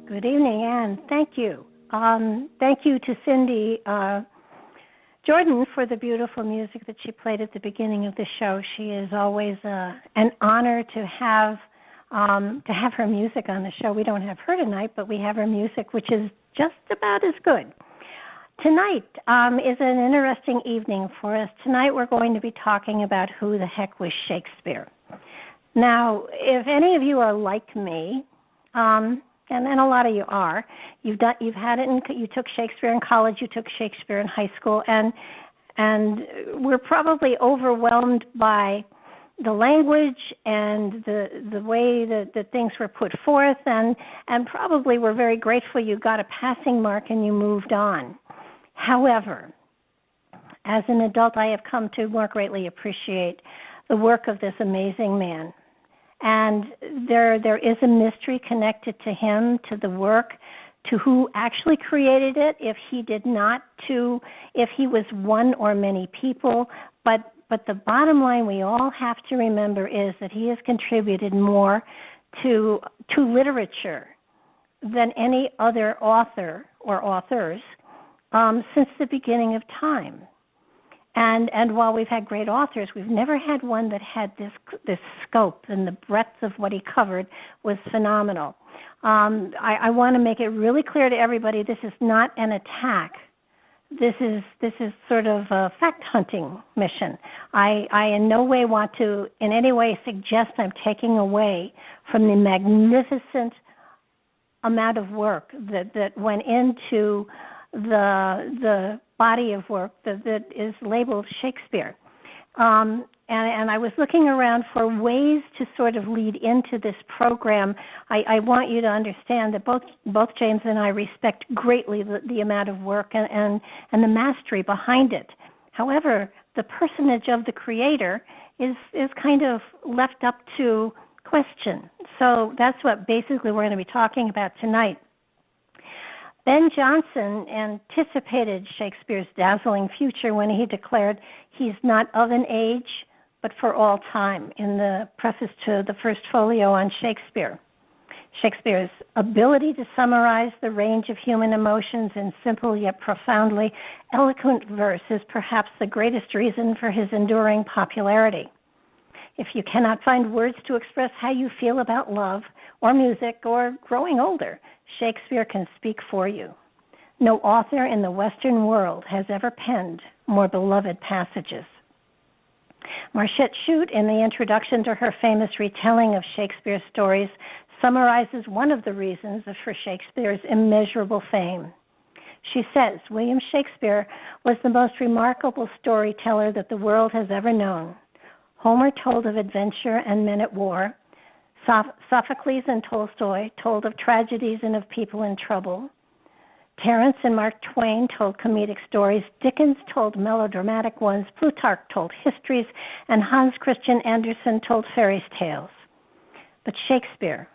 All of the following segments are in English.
Good evening, Anne. Thank you. Thank you to Cindy Jordan for the beautiful music that she played at the beginning of the show. She is always an honor to have her music on the show. We don't have her tonight, but we have her music, which is just about as good. Tonight is an interesting evening for us. Tonight we're going to be talking about who the heck was Shakespeare. Now, if any of you are like me, and a lot of you are, you took Shakespeare in college, you took Shakespeare in high school, and we're probably overwhelmed by the language and the way that things were put forth, and probably we're very grateful you got a passing mark and you moved on. However, as an adult, I have come to more greatly appreciate the work of this amazing man. And there is a mystery connected to him, to the work, to who actually created it, if he did not, to if he was one or many people. But the bottom line we all have to remember is that he has contributed more to literature than any other author or authors since the beginning of time. And while we've had great authors, we've never had one that had this scope, and the breadth of what he covered was phenomenal. I want to make it really clear to everybody, this is not an attack. This is sort of a fact-hunting mission. I in no way want to in any way suggest I'm taking away from the magnificent amount of work that went into the body of work that is labeled Shakespeare. And I was looking around for ways to sort of lead into this program. I want you to understand that both James and I respect greatly the amount of work and the mastery behind it. However, the personage of the creator is kind of left up to question. So that's what basically we're going to be talking about tonight. Ben Jonson anticipated Shakespeare's dazzling future when he declared he's not of an age, but for all time, in the preface to the first folio on Shakespeare. Shakespeare's ability to summarize the range of human emotions in simple yet profoundly eloquent verse is perhaps the greatest reason for his enduring popularity. If you cannot find words to express how you feel about love or music or growing older, Shakespeare can speak for you. No author in the Western world has ever penned more beloved passages. Marchette Chute, in the introduction to her famous retelling of Shakespeare's stories, summarizes one of the reasons for Shakespeare's immeasurable fame. She says, William Shakespeare was the most remarkable storyteller that the world has ever known. Homer told of adventure and men at war. Sophocles and Tolstoy told of tragedies and of people in trouble. Terence and Mark Twain told comedic stories. Dickens told melodramatic ones. Plutarch told histories. And Hans Christian Andersen told fairy tales. But Shakespeare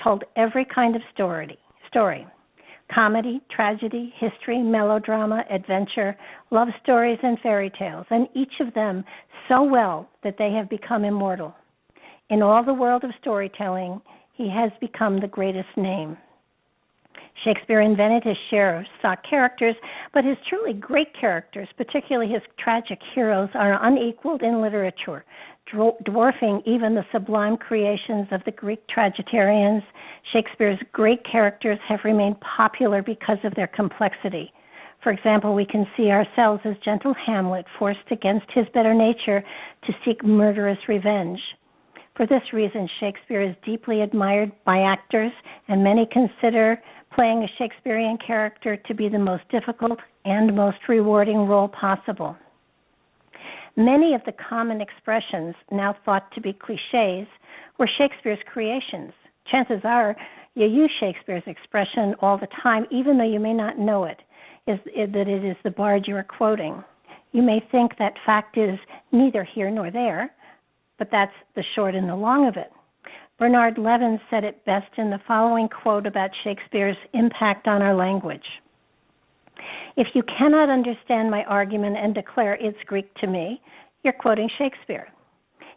told every kind of story. Comedy, tragedy, history, melodrama, adventure, love stories, and fairy tales, and each of them so well that they have become immortal. In all the world of storytelling, he has become the greatest name. Shakespeare invented his share of stock characters, but his truly great characters, particularly his tragic heroes, are unequaled in literature, dwarfing even the sublime creations of the Greek tragedians. Shakespeare's great characters have remained popular because of their complexity. For example, we can see ourselves as gentle Hamlet forced against his better nature to seek murderous revenge. For this reason, Shakespeare is deeply admired by actors, and many consider playing a Shakespearean character to be the most difficult and most rewarding role possible. Many of the common expressions now thought to be cliches were Shakespeare's creations. Chances are you use Shakespeare's expression all the time, even though you may not know it, that it is the bard you are quoting. You may think that fact is neither here nor there, but that's the short and the long of it. Bernard Levin said it best in the following quote about Shakespeare's impact on our language. If you cannot understand my argument and declare it's Greek to me, you're quoting Shakespeare.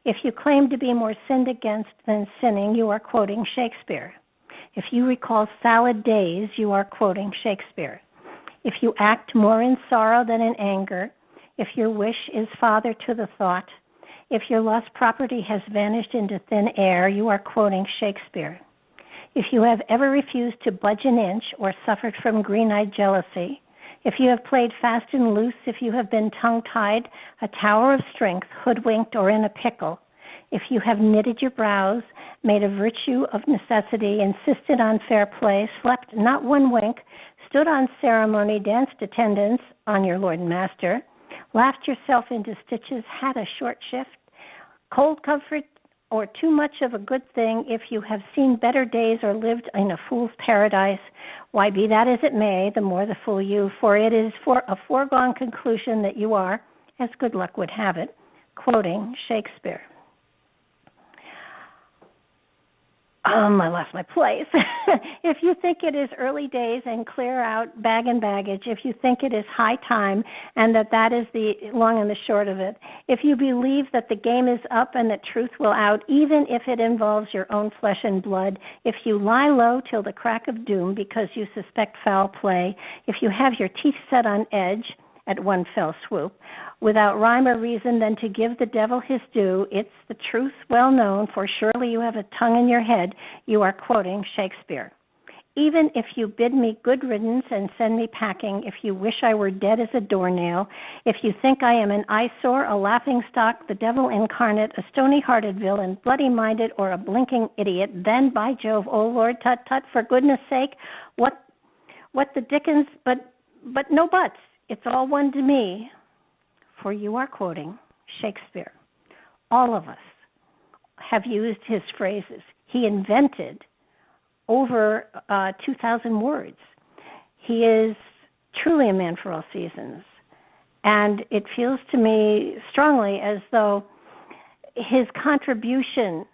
If you claim to be more sinned against than sinning, you are quoting Shakespeare. If you recall salad days, you are quoting Shakespeare. If you act more in sorrow than in anger, if your wish is father to the thought, if your lost property has vanished into thin air, you are quoting Shakespeare. If you have ever refused to budge an inch or suffered from green-eyed jealousy, if you have played fast and loose, if you have been tongue-tied, a tower of strength, hoodwinked, or in a pickle, if you have knitted your brows, made a virtue of necessity, insisted on fair play, slept not one wink, stood on ceremony, danced attendance on your lord and master, laughed yourself into stitches, had a short shift, cold comfort, or too much of a good thing, if you have seen better days or lived in a fool's paradise, why, be that as it may, the more the fool you, for it is for a foregone conclusion that you are, as good luck would have it, quoting Shakespeare. I lost my place. If you think it is early days and clear out bag and baggage, if you think it is high time and that is the long and the short of it, if you believe that the game is up and that truth will out, even if it involves your own flesh and blood, if you lie low till the crack of doom because you suspect foul play, if you have your teeth set on edge at one fell swoop, without rhyme or reason than to give the devil his due, it's the truth well known, for surely you have a tongue in your head, you are quoting Shakespeare. Even if you bid me good riddance and send me packing, if you wish I were dead as a doornail, if you think I am an eyesore, a laughingstock, the devil incarnate, a stony-hearted villain, bloody-minded, or a blinking idiot, then, by Jove, oh Lord, tut-tut, for goodness sake, what the dickens, but no buts. It's all one to me, for you are quoting Shakespeare. All of us have used his phrases. He invented over 2,000 words. He is truly a man for all seasons. And it feels to me strongly as though his contribution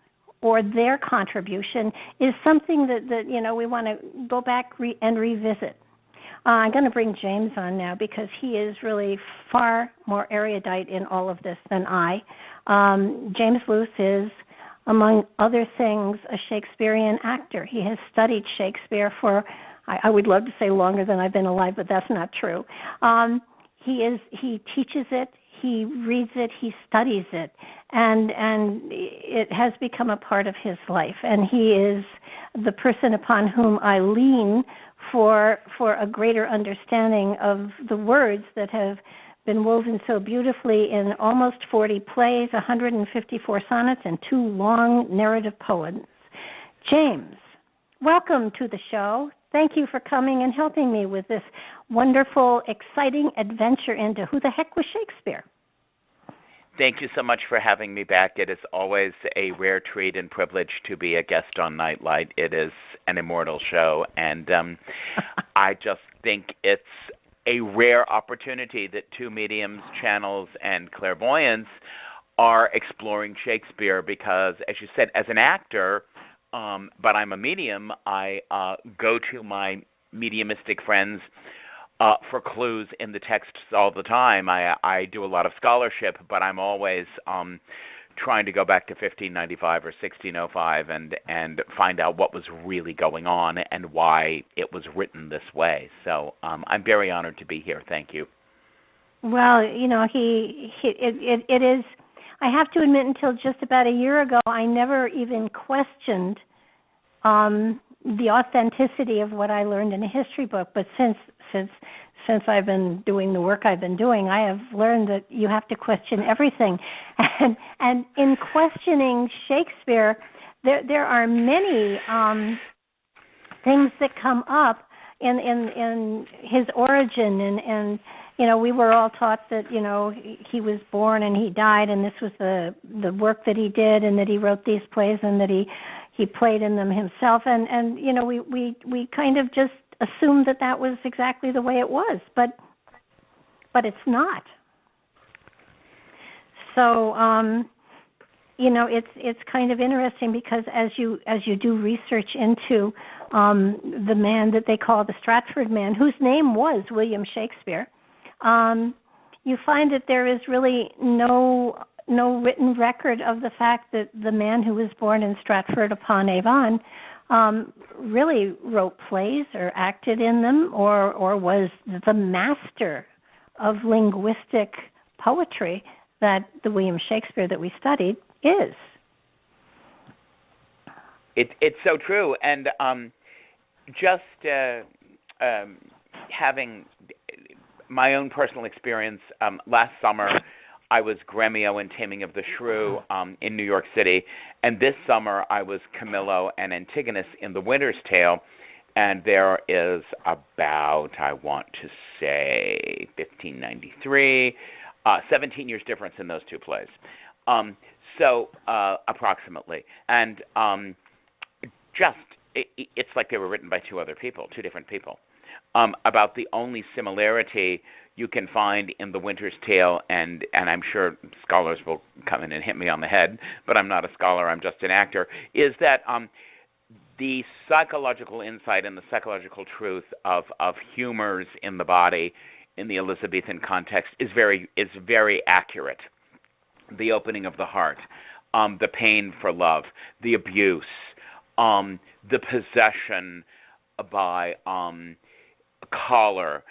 or their contribution is something that we want to go back and revisit. I'm going to bring James on now because he is really far more erudite in all of this than I. James Luse is, among other things, a Shakespearean actor. He has studied Shakespeare for, I would love to say longer than I've been alive, but that's not true. He teaches it, he reads it, he studies it, and it has become a part of his life. And he is the person upon whom I lean for a greater understanding of the words that have been woven so beautifully in almost 40 plays, 154 sonnets, and 2 long narrative poems. James, welcome to the show. Thank you for coming and helping me with this wonderful, exciting adventure into who the heck was Shakespeare. Thank you so much for having me back. It is always a rare treat and privilege to be a guest on Nightlight. It is an immortal show, and I just think it's a rare opportunity that 2 mediums, channels, and clairvoyants are exploring Shakespeare because, as you said, as an actor, but I'm a medium. I go to my mediumistic friends for clues in the texts all the time. I do a lot of scholarship, but I'm always trying to go back to 1595 or 1605 and find out what was really going on and why it was written this way. So I'm very honored to be here. Thank you. Well, it is. I have to admit, until just about a year ago, I never even questioned the authenticity of what I learned in a history book. But since I've been doing the work I've been doing, I have learned that you have to question everything. And in questioning Shakespeare, there are many things that come up in his origin, and we were all taught that he was born and he died, and this was the work that he did, and that he wrote these plays, and that he played in them himself, and we kind of just assumed that was exactly the way it was, but it's not. So it's kind of interesting, because as you do research into the man that they call the Stratford man, whose name was William Shakespeare, you find that there is really no written record of the fact that the man who was born in Stratford upon Avon really wrote plays or acted in them, or was the master of linguistic poetry that the William Shakespeare that we studied is. It's so true, and just having my own personal experience, last summer I was Gremio in Taming of the Shrew in New York City, and this summer I was Camillo and Antigonus in The Winter's Tale, and there is about, I want to say, 1593, 17 years difference in those two plays. So approximately, and it's like they were written by two different people. About the only similarity you can find in The Winter's Tale, and I'm sure scholars will come in and hit me on the head, but I'm not a scholar, I'm just an actor, is that the psychological insight and the psychological truth of humors in the body in the Elizabethan context is very accurate. The opening of the heart, the pain for love, the abuse, the possession by choler,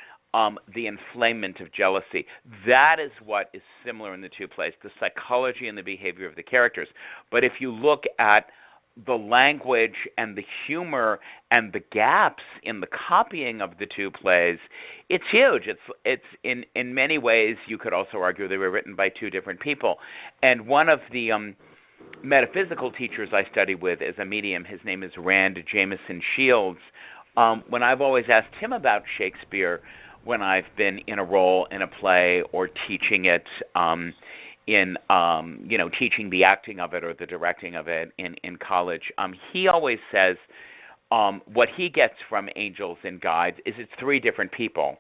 the inflamement of jealousy. That is what is similar in the two plays, the psychology and the behavior of the characters. But if you look at the language and the humor and the gaps in the copying of the two plays, it's huge. It's in many ways, you could also argue they were written by two different people. And one of the metaphysical teachers I study with is a medium. His name is Rand Jameson Shields. When I've always asked him about Shakespeare, when I've been in a role in a play or teaching it, teaching the acting of it or the directing of it in college, he always says what he gets from angels and guides is it's three different people,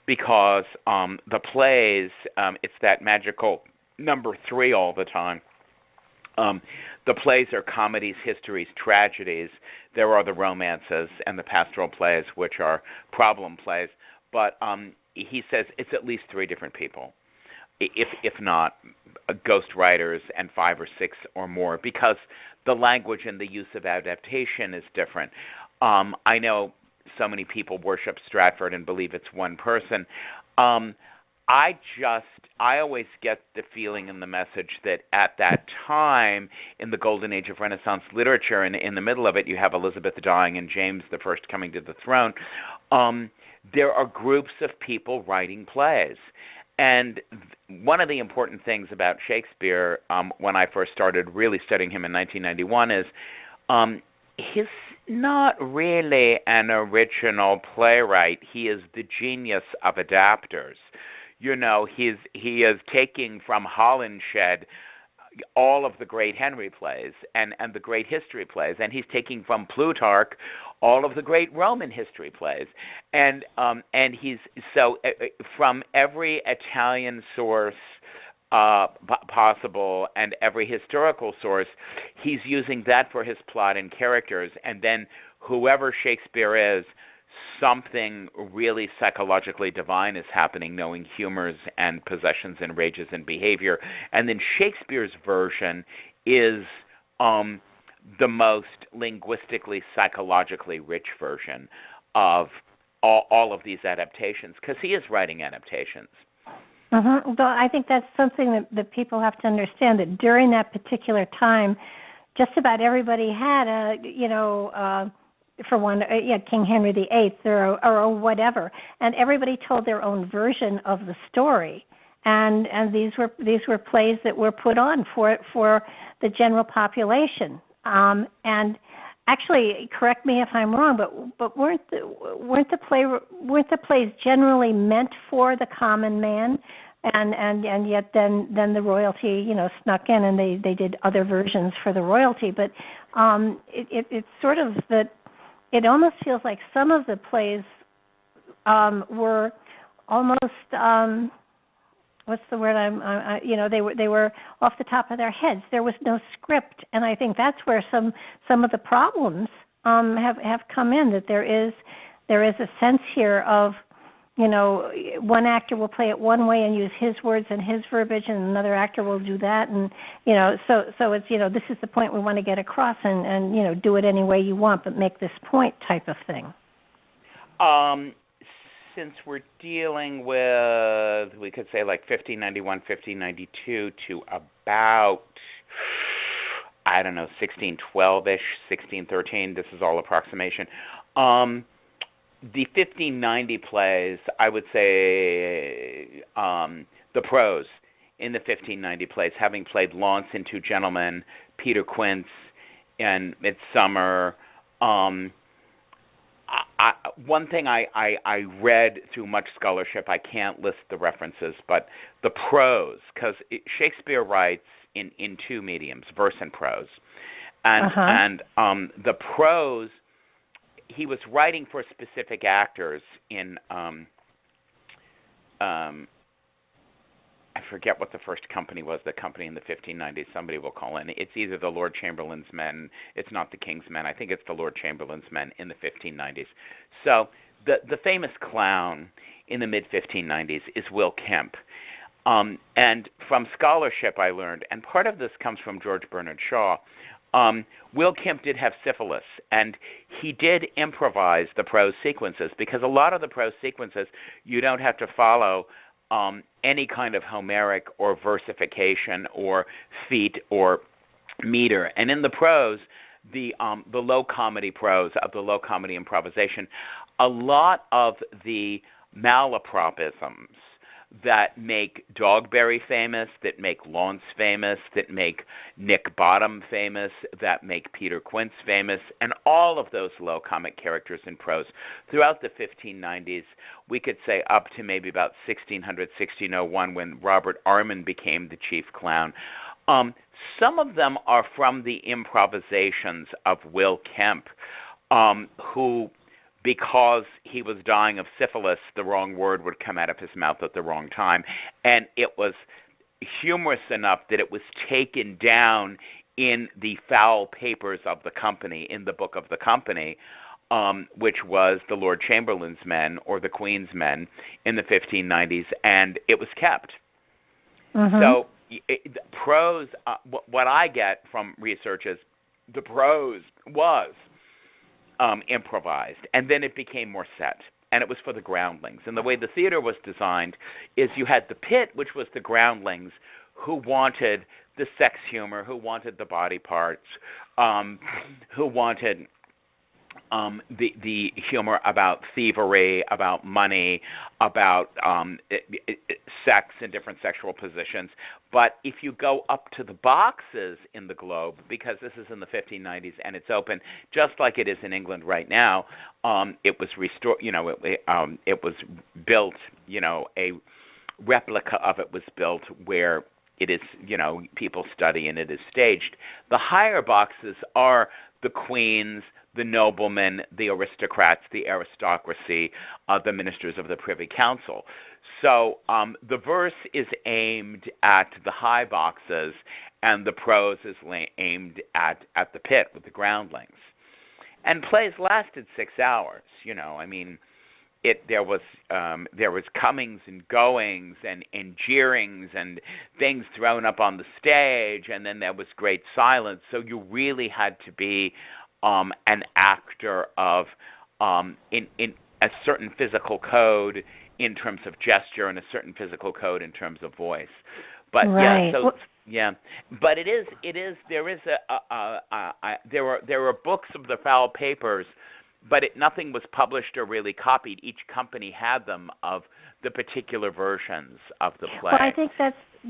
because the plays, it's that magical number three all the time. The plays are comedies, histories, tragedies. There are the romances and the pastoral plays, which are problem plays. But he says it's at least three different people, if not ghost writers and 5 or 6 or more, because the language and the use of adaptation is different. I know so many people worship Stratford and believe it's one person. I always get the feeling and the message that at that time, in the golden age of Renaissance literature, and in the middle of it, you have Elizabeth dying and James the First coming to the throne, there are groups of people writing plays. And one of the important things about Shakespeare, when I first started really studying him in 1991, is he's not really an original playwright. He is the genius of adapters. You know, he is taking from Holinshed all of the great Henry plays and the great history plays, and he's taking from Plutarch all of the great Roman history plays, and he's so from every Italian source possible, and every historical source, he's using that for his plot and characters. And then whoever Shakespeare is, something really psychologically divine is happening, knowing humors and possessions and rages and behavior. And then Shakespeare's version is the most linguistically, psychologically rich version of all of these adaptations, because he is writing adaptations. Mm-hmm. Well, I think that's something that people have to understand, that during that particular time, just about everybody had for one, King Henry VIII or whatever, and everybody told their own version of the story, and these were plays that were put on for the general population. And actually, correct me if I'm wrong, but weren't the plays generally meant for the common man, and yet then the royalty snuck in, and they did other versions for the royalty. But it's sort of that. It almost feels like some of the plays were almost what's the word? They were off the top of their heads. There was no script, and I think that's where some of the problems have come in. That there is a sense here of one actor will play it one way and use his words and his verbiage, and another actor will do that, and so it's this is the point we want to get across, and do it any way you want, but make this point type of thing. Since we're dealing with, we could say, like 1591, 1592 to about, I don't know, 1612-ish, 1613. This is all approximation. The 1590 plays, I would say, the prose in the 1590 plays, having played Launce and Two Gentlemen, Peter Quince, and Midsummer. One thing I read through much scholarship, I can't list the references, but the prose, because Shakespeare writes in two mediums, verse and prose, and the prose, he was writing for specific actors in I forget what the first company was, the company in the 1590s. Somebody will call in. It's either the Lord Chamberlain's Men. It's not the King's Men. I think it's the Lord Chamberlain's Men in the 1590s. So the famous clown in the mid-1590s is Will Kemp. And from scholarship I learned, and part of this comes from George Bernard Shaw, Will Kemp did have syphilis, and he did improvise the prose sequences, because a lot of the prose sequences you don't have to follow any kind of Homeric or versification or feat or meter. And in the prose, the low comedy prose, of the low comedy improvisation, a lot of the malapropisms that make Dogberry famous, that make Launce famous, that make Nick Bottom famous, that make Peter Quince famous, and all of those low comic characters in prose throughout the 1590s, we could say up to maybe about 1600, 1601, when Robert Armin became the chief clown. Some of them are from the improvisations of Will Kemp, who, because he was dying of syphilis, the wrong word would come out of his mouth at the wrong time. And it was humorous enough that it was taken down in the foul papers of the company, in the book of the company, which was the Lord Chamberlain's Men or the Queen's Men in the 1590s, and it was kept. Mm-hmm. So prose, what I get from research is the prose was improvised, and then it became more set, and it was for the groundlings. And the way the theater was designed is you had the pit, which was the groundlings, who wanted the sex humor, who wanted the body parts, who wanted the humor about thievery, about money, about sex and different sexual positions. But if you go up to the boxes in the Globe, because this is in the 1590s and it's open, just like it is in England right now, it was restored. It was built. A replica of it was built where it is. People study and it is staged. The higher boxes are the Queen's, the noblemen, the aristocrats, the aristocracy, the ministers of the Privy Council. So the verse is aimed at the high boxes, and the prose is aimed at the pit with the groundlings. And plays lasted 6 hours. I mean, there was comings and goings and jeerings and things thrown up on the stage, and then there was great silence. So you really had to be an actor of in a certain physical code in terms of gesture and a certain physical code in terms of voice. But right. But there were books of the foul papers, but nothing was published or really copied. Each company had them of the particular versions of the play. Well, I think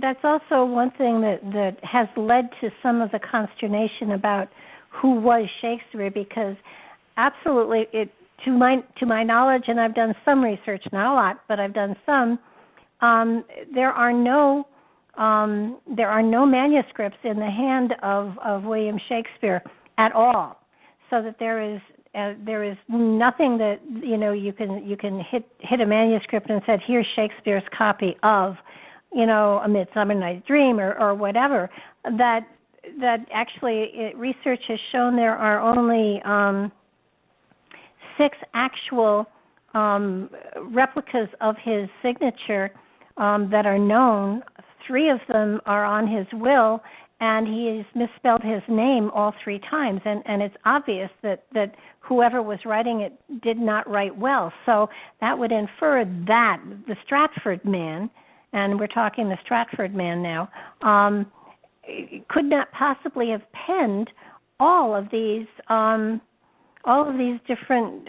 that's also one thing that has led to some of the consternation about who was Shakespeare, because absolutely, to my knowledge, and I've done some research, not a lot, but I've done some. There are no manuscripts in the hand of William Shakespeare at all, so that there is nothing that you can hit a manuscript and said, here's Shakespeare's copy of A Midsummer Night's Dream or whatever. That actually research has shown there are only 6 actual replicas of his signature that are known. 3 of them are on his will, and he has misspelled his name all 3 times, and it's obvious that whoever was writing it did not write well. So that would infer that the Stratford man, and we're talking the Stratford man now, could not possibly have penned all of these different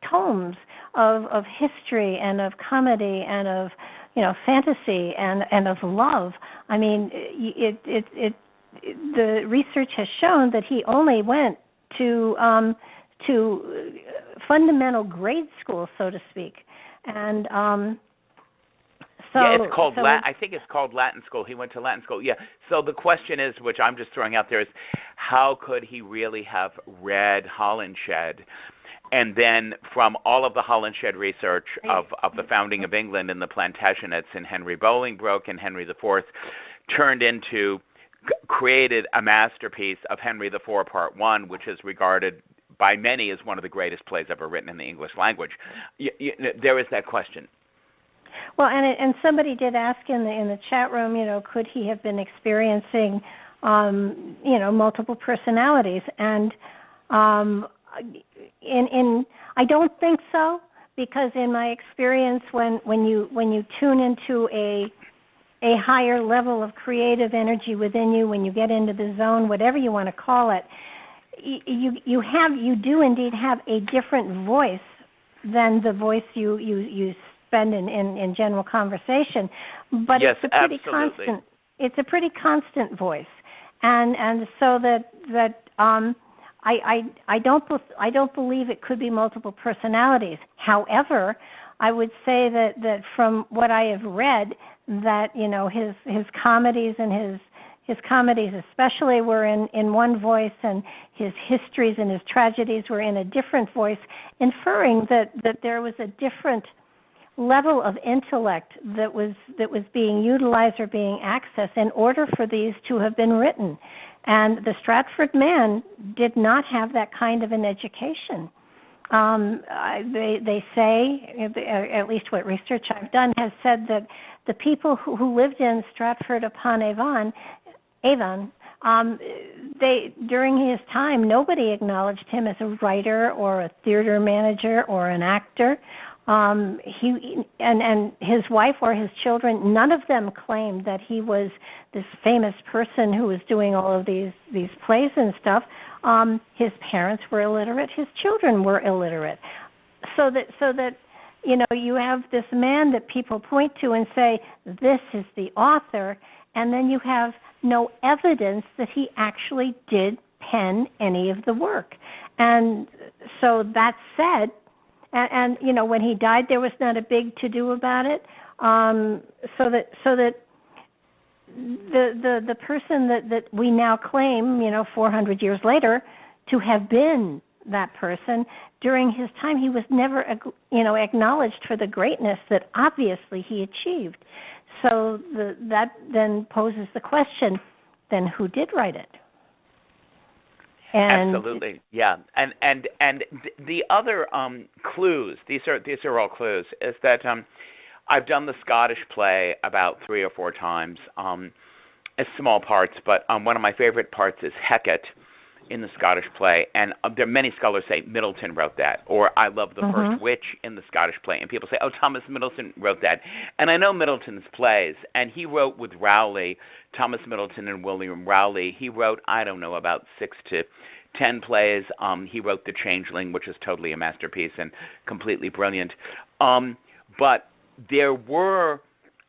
tomes of history and of comedy and of fantasy and of love. I mean, the research has shown that he only went to fundamental grade school, so to speak, and it's called I think it's called Latin school. He went to Latin school. Yeah. So the question is, which I'm just throwing out there, is how could he really have read Holinshed? And then from all of the Holinshed research of the founding of England and the Plantagenets and Henry Bolingbroke and Henry IV created a masterpiece of Henry IV Part 1, which is regarded by many as one of the greatest plays ever written in the English language. There is that question. Well, and somebody did ask in the chat room, could he have been experiencing, multiple personalities? And I don't think so, because in my experience, when you tune into a higher level of creative energy within you, when you get into the zone, whatever you want to call it, you do indeed have a different voice than the voice you spend in general conversation, but yes, it's a pretty absolutely. constant. It's a pretty constant voice, and so that I don't believe it could be multiple personalities. However, I would say that from what I have read, that his comedies and his comedies especially were in one voice, and his histories and his tragedies were in a different voice, inferring that there was a different level of intellect that was being utilized or being accessed in order for these to have been written. And the Stratford man did not have that kind of an education. They say, at least what research I've done has said, that the people who lived in Stratford upon Avon, during his time, nobody acknowledged him as a writer or a theater manager or an actor. He and his wife or his children, none of them claimed that he was this famous person who was doing all of these plays and stuff. His parents were illiterate. His children were illiterate. So that you have this man that people point to and say, this is the author, and then you have no evidence that he actually did pen any of the work. And so that said, and when he died, there was not a big to-do about it. So that the person that we now claim, 400 years later, to have been that person. During his time, he was never, acknowledged for the greatness that obviously he achieved. So that then poses the question: then who did write it? And absolutely, yeah. And the other clues, these are all clues, is that I've done the Scottish play about 3 or 4 times. It's small parts, but one of my favorite parts is Hecate in the Scottish play, and there are many scholars say Middleton wrote that, or I love the first witch in the Scottish play, and people say, oh, Thomas Middleton wrote that. And I know Middleton's plays, and he wrote with Rowley, Thomas Middleton and William Rowley. He wrote, I don't know, about 6 to 10 plays. He wrote The Changeling, which is totally a masterpiece and completely brilliant. But there were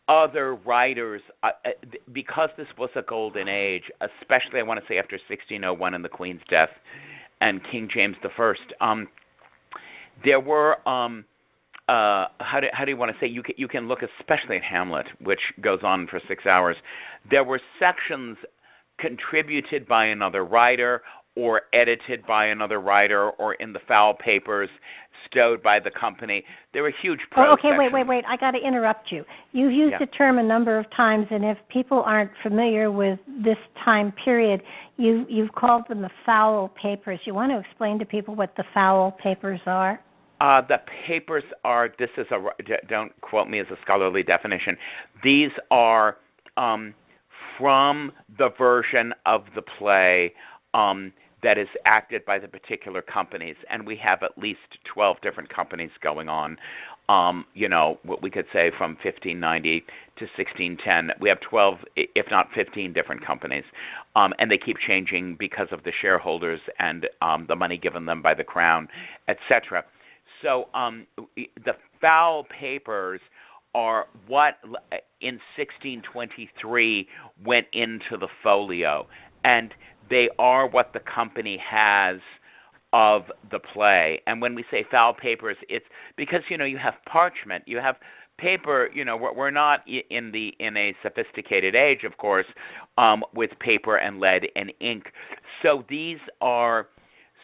other writers, because this was a golden age, especially I want to say after 1601 and the Queen's death and King James I. There were how do you want to say, you can look especially at Hamlet, which goes on for 6 hours. There were sections contributed by another writer or edited by another writer, or in the foul papers stowed by the company. There were huge prose sections. Wait. I got to interrupt you. You've used the term a number of times, and if people aren't familiar with this time period, you've called them the foul papers. You want to explain to people what the foul papers are? The papers are, don't quote me as a scholarly definition, these are from the version of the play that is acted by the particular companies, and we have at least 12 different companies going on. What we could say from 1590 to 1610, we have 12, if not 15 different companies, and they keep changing because of the shareholders and the money given them by the crown, etc. So the foul papers are what in 1623 went into the folio, and they are what the company has of the play. And when we say foul papers, it's because you have parchment, you have paper. We're not in a sophisticated age, of course, with paper and lead and ink. So these are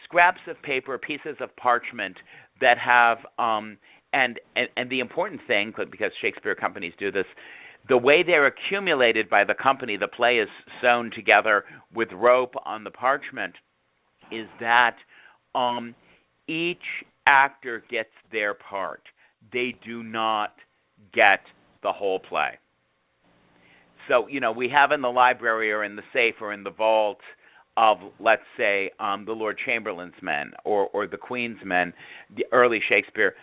scraps of paper, pieces of parchment that have and the important thing, because Shakespeare companies do this, the way they're accumulated by the company, the play is sewn together with rope on the parchment, is that each actor gets their part. They do not get the whole play. So, we have in the library or in the safe or in the vault of, let's say, the Lord Chamberlain's Men or the Queen's Men, the early Shakespeare.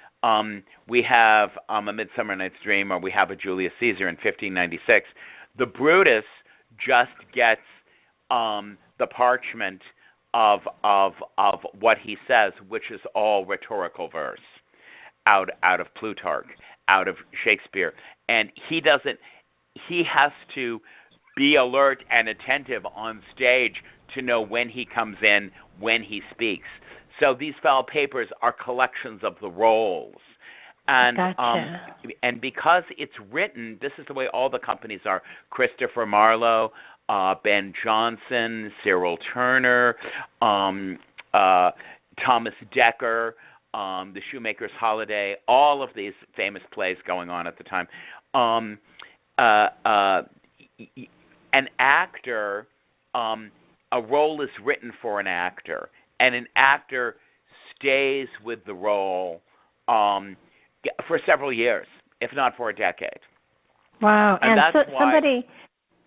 We have A Midsummer Night's Dream, or we have a Julius Caesar in 1596. The Brutus just gets the parchment of what he says, which is all rhetorical verse out of Plutarch, out of Shakespeare, and he has to be alert and attentive on stage to know when he comes in, when he speaks. So these foul papers are collections of the roles. And Gotcha. And because it's written, this is the way all the companies are. Christopher Marlowe, Ben Jonson, Cyril Turner, Thomas Dekker, The Shoemaker's Holiday, all of these famous plays going on at the time. An actor, a role is written for an actor, and an actor stays with the role for several years, if not for a decade. Wow! And that's why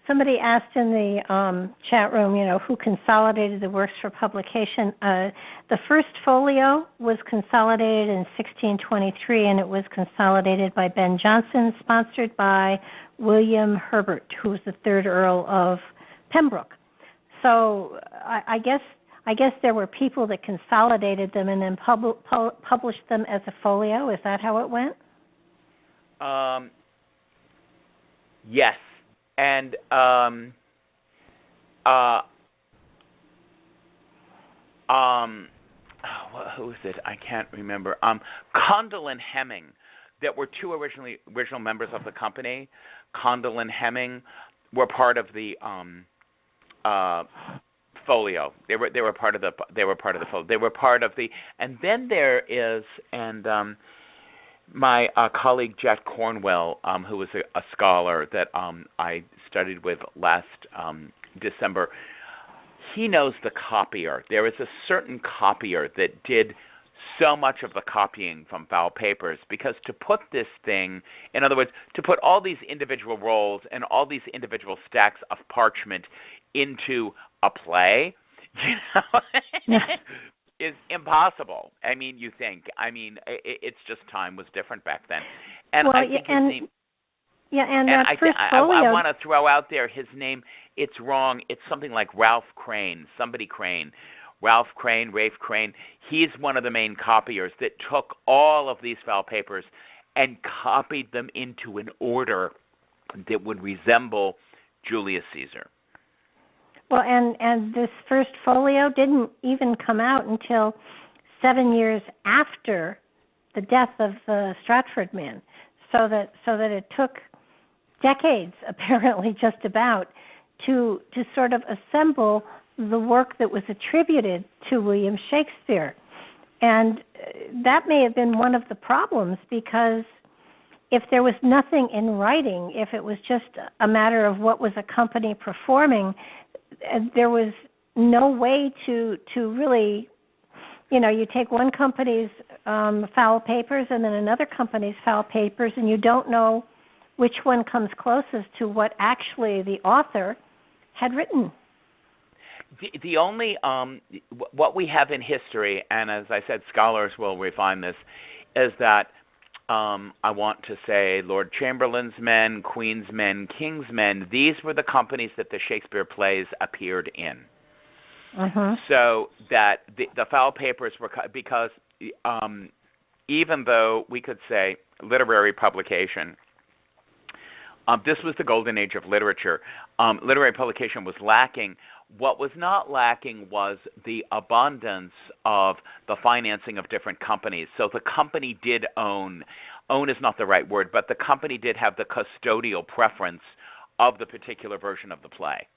somebody asked in the chat room, who consolidated the works for publication. The first folio was consolidated in 1623, and it was consolidated by Ben Jonson, sponsored by William Herbert, who was the 3rd Earl of Pembroke. So I guess there were people that consolidated them and then published them as a folio. Is that how it went? Yes. And who is it? I can't remember. Condell and Hemming, that were two original members of the company. Condell and Hemming were part of the folio. They were part of the folio. They were part of the, and then there is, and my colleague Jack Cornwell, who was a scholar that I studied with last December, he knows the copier. There is a certain copier that did so much of the copying from foul papers, because to put this thing, in other words, to put all these individual rolls and all these individual stacks of parchment into a play, is impossible. I mean, you think. I mean, it's just time was different back then. And well, I think his name... Yeah, and I folio... want to throw out there his name. It's wrong. It's something like Ralph Crane, Ralph Crane, Rafe Crane. He's one of the main copiers that took all of these foul papers and copied them into an order that would resemble Julius Caesar. Well, and this first folio didn't even come out until 7 years after the death of the Stratford man, so that it took decades, apparently, just about, to sort of assemble the work that was attributed to William Shakespeare. And that may have been one of the problems, because if there was nothing in writing, if it was just a matter of what was a company performing, there was no way to really, you take one company's foul papers and then another company's foul papers, and you don't know which one comes closest to what actually the author had written. The only, what we have in history, and as I said, scholars will refine this, is that I want to say Lord Chamberlain's men, Queen's men, King's men, these were the companies that the Shakespeare plays appeared in. Uh-huh. So that the foul papers were, because even though we could say literary publication, this was the golden age of literature, literary publication was lacking. What was not lacking was the abundance of the financing of different companies. So the company did own is not the right word, but the company did have the custodial preference of the particular version of the play.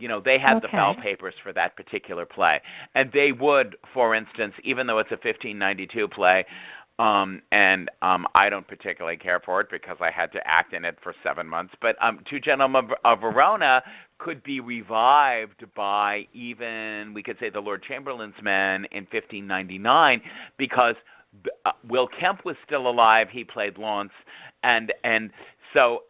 They had the foul papers for that particular play. And they would, for instance, even though it's a 1592 play, and I don't particularly care for it because I had to act in it for 7 months, but Two Gentlemen of Verona could be revived by even, we could say, the Lord Chamberlain's men in 1599, because Will Kemp was still alive. He played Launce, and so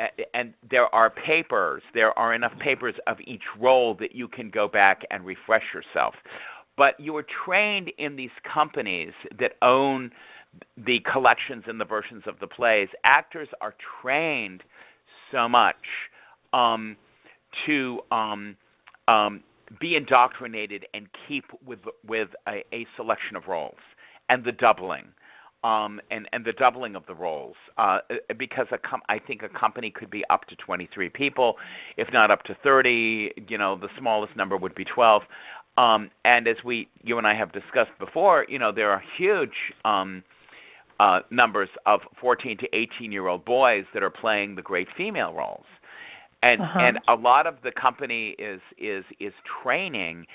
there are papers. There are enough papers of each role that you can go back and refresh yourself. But you were trained in these companies that own the collections and the versions of the plays. Actors are trained so much to be indoctrinated and keep with a selection of roles, and the doubling, and the doubling of the roles, because I think a company could be up to 23 people, if not up to 30. The smallest number would be 12. And as you and I have discussed before, there are huge numbers of 14 to 18-year-old boys that are playing the great female roles. And a lot of the company is training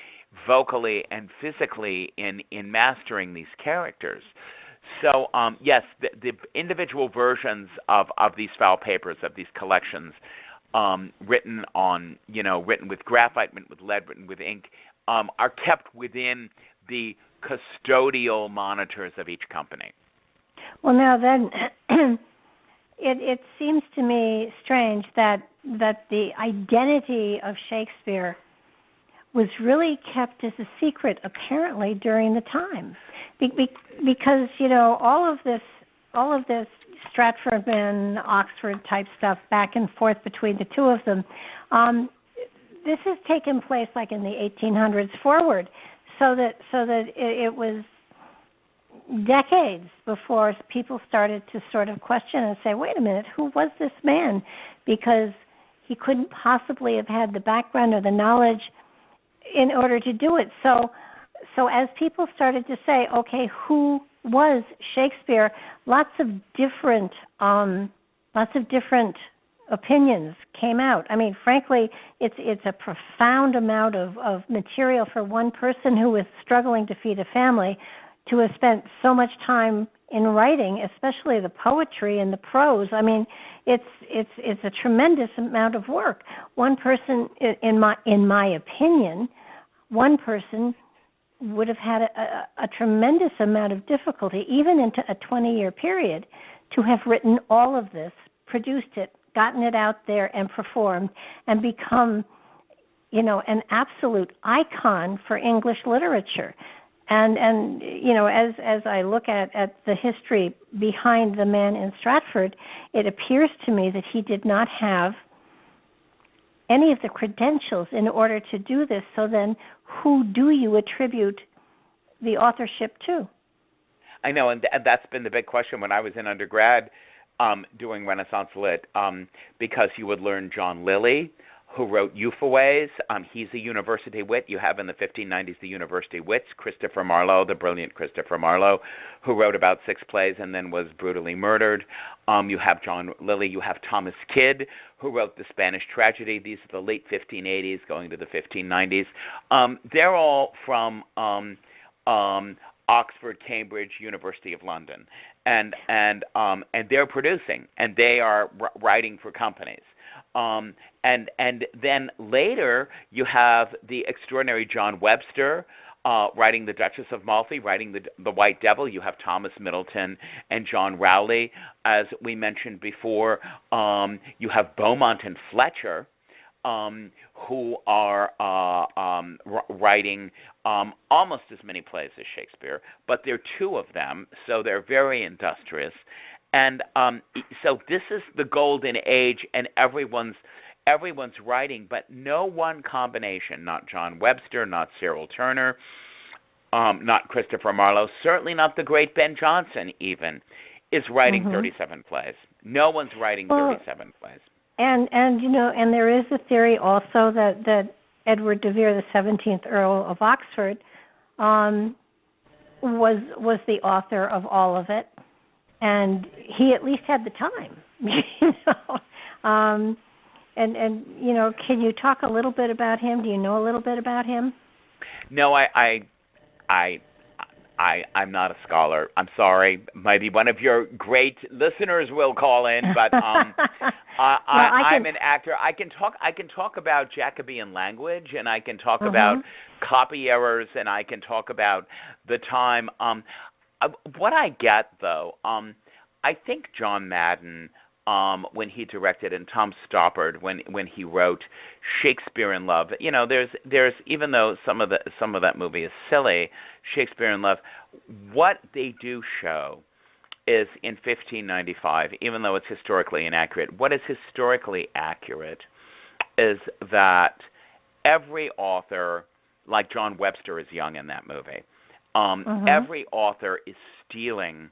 vocally and physically in mastering these characters. So yes, the individual versions of these foul papers, of these collections, written with graphite, written with lead, written with ink, are kept within the custodial monitors of each company. Well, now then, it seems to me strange that the identity of Shakespeare was really kept as a secret, apparently, during the time, because all of this Stratford and Oxford type stuff back and forth between the two of them. This has taken place like in the 1800s forward, so that it was decades before people started to sort of question and say, wait a minute, who was this man? Because he couldn't possibly have had the background or the knowledge in order to do it. So as people started to say, okay, who was Shakespeare? Lots of different opinions came out. I mean, frankly, it's a profound amount of material for one person who was struggling to feed a family to have spent so much time in writing, especially the poetry and the prose. I mean, it's a tremendous amount of work. One person, in my opinion, one person would have had a tremendous amount of difficulty, even into a 20-year period, to have written all of this, produced it, gotten it out there and performed, and become, an absolute icon for English literature. And as I look at the history behind The Man in Stratford, it appears to me that he did not have any of the credentials in order to do this. So then, who do you attribute the authorship to? I know, and that's been the big question when I was in undergrad doing Renaissance Lit, because you would learn John Lilly, who wrote Euphues. He's a university wit. You have in the 1590s the university wits, Christopher Marlowe, the brilliant Christopher Marlowe, who wrote about 6 plays and then was brutally murdered. You have John Lilly. You have Thomas Kyd, who wrote the Spanish tragedy. These are the late 1580s going to the 1590s. They're all from Oxford, Cambridge, University of London, and they're producing, and they are writing for companies. And then later you have the extraordinary John Webster writing The Duchess of Malfi, writing the White Devil. You have Thomas Middleton and John Rowley, as we mentioned before. You have Beaumont and Fletcher, who are writing almost as many plays as Shakespeare, but there are 2 of them, so they're very industrious. And so this is the golden age, and everyone's writing, but no one combination, not John Webster, not Cyril Turner, not Christopher Marlowe, certainly not the great Ben Jonson even, is writing 37 plays. No one's writing 37 plays. And there is a theory also that Edward de Vere, the 17th Earl of Oxford, was the author of all of it. And he at least had the time, And can you talk a little bit about him? Do you know a little bit about him? No, I'm not a scholar. I'm sorry. Maybe one of your great listeners will call in, but I'm an actor. I can talk about Jacobean language, and I can talk about copy errors, and I can talk about the time. What I get, though, I think John Madden, when he directed, and Tom Stoppard when he wrote Shakespeare in Love, there's even though some of that movie is silly, Shakespeare in Love, what they do show is in 1595, even though it's historically inaccurate, what is historically accurate is that every author, like John Webster is young in that movie, every author is stealing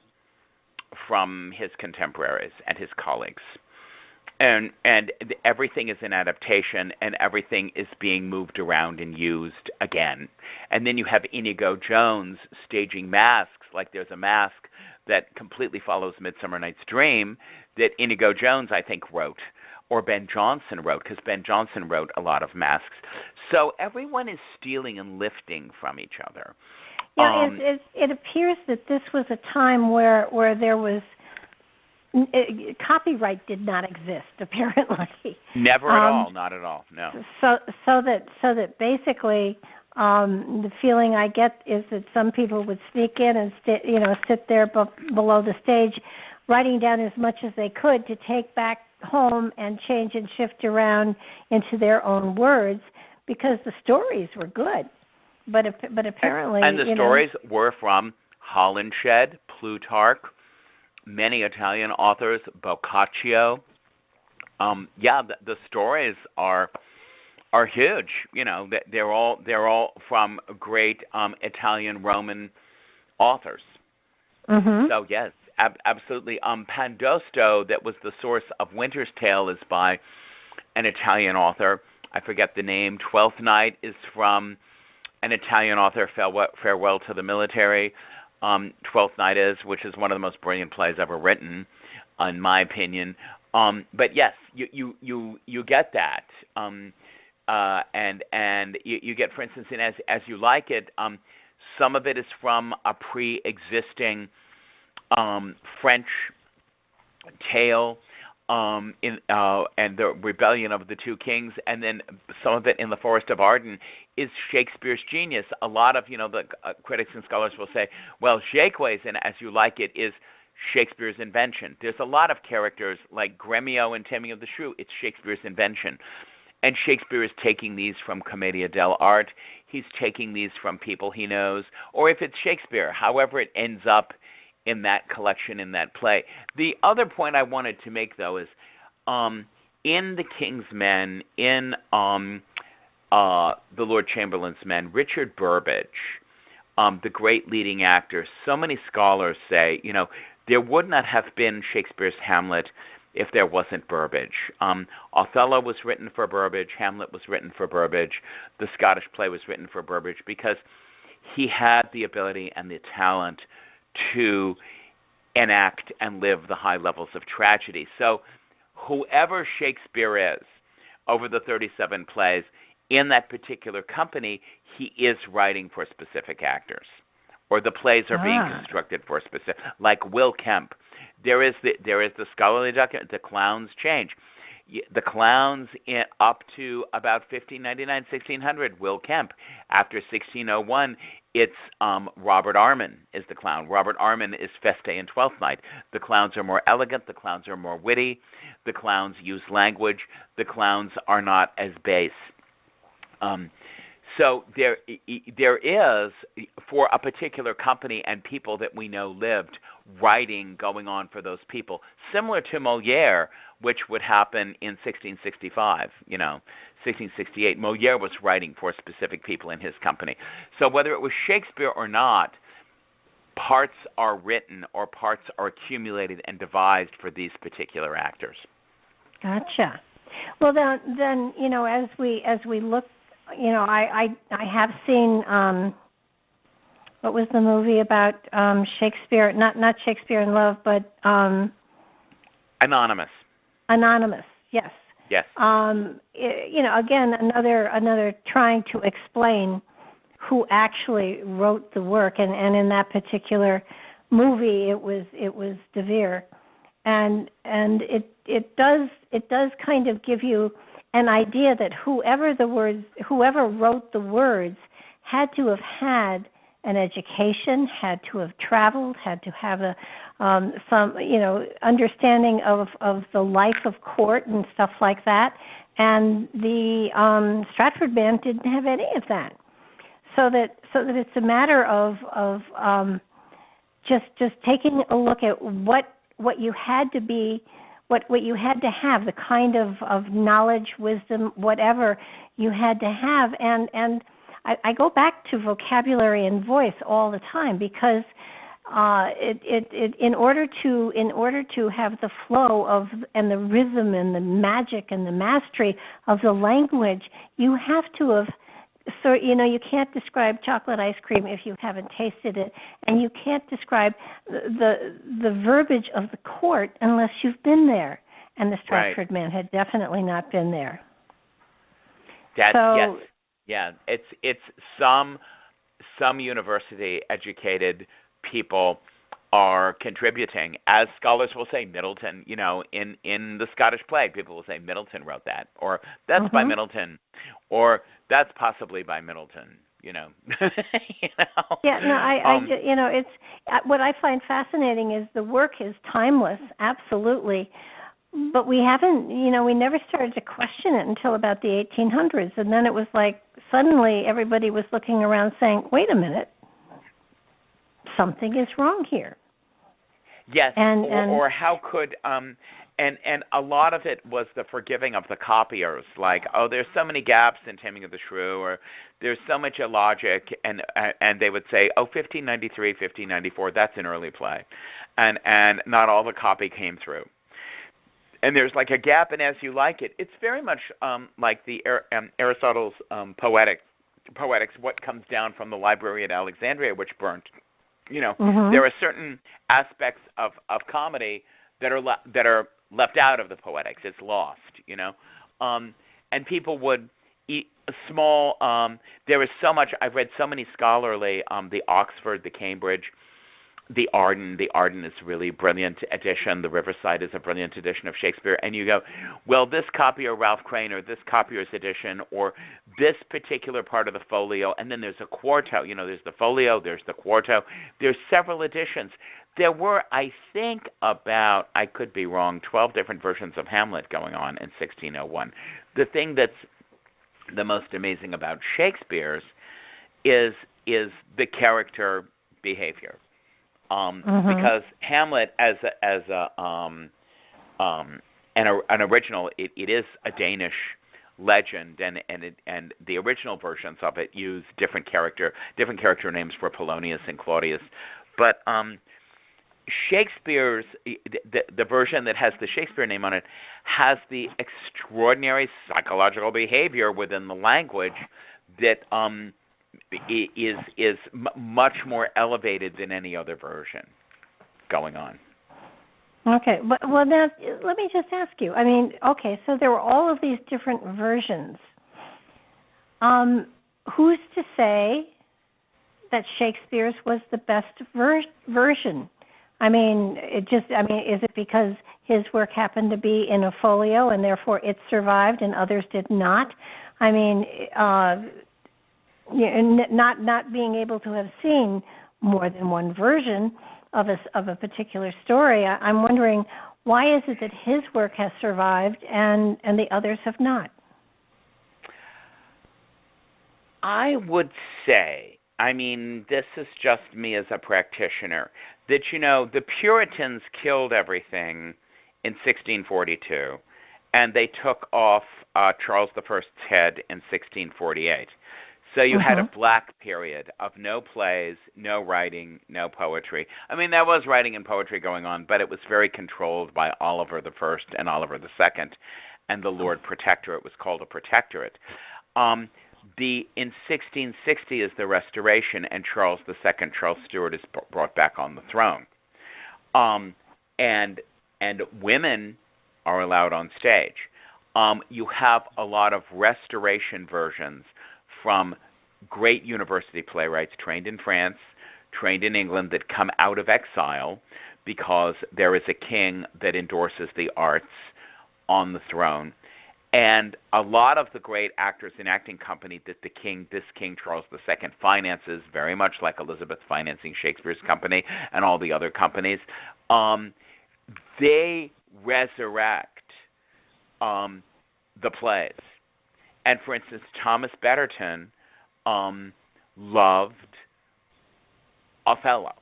from his contemporaries and his colleagues, and everything is an adaptation, and everything is being moved around and used again. And then you have Inigo Jones staging masks, like there's a mask that completely follows Midsummer Night's Dream that Inigo Jones, I think, wrote, or Ben Jonson wrote, because Ben Jonson wrote a lot of masks. So everyone is stealing and lifting from each other. Yeah, it appears that this was a time where there was copyright did not exist, apparently. Never at all, not at all, no. So that basically the feeling I get is that some people would sneak in and sit there below the stage, writing down as much as they could to take back home and change and shift around into their own words, because the stories were good. But apparently, and the stories were from Holinshed, Plutarch, many Italian authors, Boccaccio. The stories are huge. They're all from great Italian Roman authors. So yes, absolutely. Pandosto, that was the source of Winter's Tale, is by an Italian author. I forget the name. Twelfth Night is from an Italian author, Farewell to the Military. Twelfth Night which is one of the most brilliant plays ever written, in my opinion. But yes, you get that. And you get, for instance, in As You Like It, some of it is from a pre-existing French tale, and the rebellion of the two kings, and then some of it in the Forest of Arden is Shakespeare's genius. A lot of the critics and scholars will say, well, Jaques in As You Like It is Shakespeare's invention. There's a lot of characters like Gremio and Taming of the Shrew. It's Shakespeare's invention. And Shakespeare is taking these from Commedia dell'arte. He's taking these from people he knows. Or if it's Shakespeare, however it ends up in that collection, in that play. The other point I wanted to make, though, is in The King's Men, in The Lord Chamberlain's Men, Richard Burbage, the great leading actor, so many scholars say, there would not have been Shakespeare's Hamlet if there wasn't Burbage. Othello was written for Burbage. Hamlet was written for Burbage. The Scottish play was written for Burbage because he had the ability and the talent to enact and live the high levels of tragedy. So whoever Shakespeare is over the 37 plays, in that particular company, he is writing for specific actors, or the plays are being constructed for specific, like Will Kemp. There is the scholarly document, The Clowns Change. The clowns up to about 1599, 1600, Will Kemp. After 1601, it's Robert Armin is the clown. Robert Armin is Feste and Twelfth Night. The clowns are more elegant. The clowns are more witty. The clowns use language. The clowns are not as base. So there is, for a particular company and people that we know lived, writing going on for those people, similar to Molière, which would happen in 1665, 1668. Molière was writing for specific people in his company. So whether it was Shakespeare or not, parts are written or parts are accumulated and devised for these particular actors. Gotcha. Well, then as we look, I have seen what was the movie about Shakespeare? Not Shakespeare in Love, but Anonymous. Anonymous. Yes. Yes. Again, another trying to explain who actually wrote the work, and in that particular movie, it was De Vere, and it does kind of give you an idea that whoever wrote the words had to have had an education, had to have traveled, had to have some understanding of the life of court and stuff like that. And the Stratford band didn't have any of that. So that it's a matter of just taking a look at what you had to be, what you had to have, the kind of knowledge, wisdom, whatever you had to have. And I go back to vocabulary and voice all the time because in order to have the flow of and the rhythm and the magic and the mastery of the language, you have to have. So you can't describe chocolate ice cream if you haven't tasted it, and you can't describe the verbiage of the court unless you've been there. And the Stratford man had definitely not been there. Yes, yeah. It's some university educated people are contributing, as scholars will say. Middleton, in the Scottish play, people will say Middleton wrote that, or that's by Middleton, or that's possibly by Middleton. Yeah, no, it's what I find fascinating is the work is timeless, absolutely, but we haven't, we never started to question it until about the 1800s, and then it was like suddenly everybody was looking around saying, "Wait a minute, something is wrong here." Yes, or how could and a lot of it was the forgiving of the copiers, like, there's so many gaps in Taming of the Shrew, or there's so much illogic, and they would say, 1593, 1594, that's an early play, and not all the copy came through. And there's like a gap in As You Like It. It's very much like the Aristotle's poetics, what comes down from the library at Alexandria, which burnt. There are certain aspects of comedy that are left out of the Poetics. It's lost, you know. And people would eat a small. There is so much. I've read so many scholarly. The Oxford, the Cambridge, the Arden. The Arden is really brilliant edition. The Riverside is a brilliant edition of Shakespeare. And you go, well, this copy of Ralph Crane or this copier's edition or this particular part of the folio, and then there's a quarto. You know, there's the folio, there's the quarto. There's several editions. There were, I think, about, I could be wrong, 12 different versions of Hamlet going on in 1601. The thing that's the most amazing about Shakespeare's is the character behavior. Because Hamlet, as an original, it is a Danish legend, and the original versions of it use different character names for Polonius and Claudius, but Shakespeare's the version that has the Shakespeare name on it has the extraordinary psychological behavior within the language that is much more elevated than any other version going on. Okay, well now let me just ask you. I mean, okay, so there were all of these different versions. Who's to say that Shakespeare's was the best version? I mean, is it because his work happened to be in a folio and therefore it survived and others did not? I mean, not being able to have seen more than one version of a particular story, I'm wondering, why is it that his work has survived and the others have not? I would say, I mean, this is just me as a practitioner, that, you know, the Puritans killed everything in 1642, and they took off Charles I's head in 1648. So you had a black period of no plays, no writing, no poetry. I mean, there was writing and poetry going on, but it was very controlled by Oliver I and Oliver II, and the Lord Protector. It was called a protectorate. In 1660 is the Restoration, and Charles II, Charles Stuart, is brought back on the throne. And women are allowed on stage. You have a lot of Restoration versions from great university playwrights trained in France, trained in England, that come out of exile because there is a king that endorses the arts on the throne. And a lot of the great actors in acting company that this King Charles II finances, very much like Elizabeth financing Shakespeare's company and all the other companies, they resurrect the plays. And for instance, Thomas Betterton loved Othello.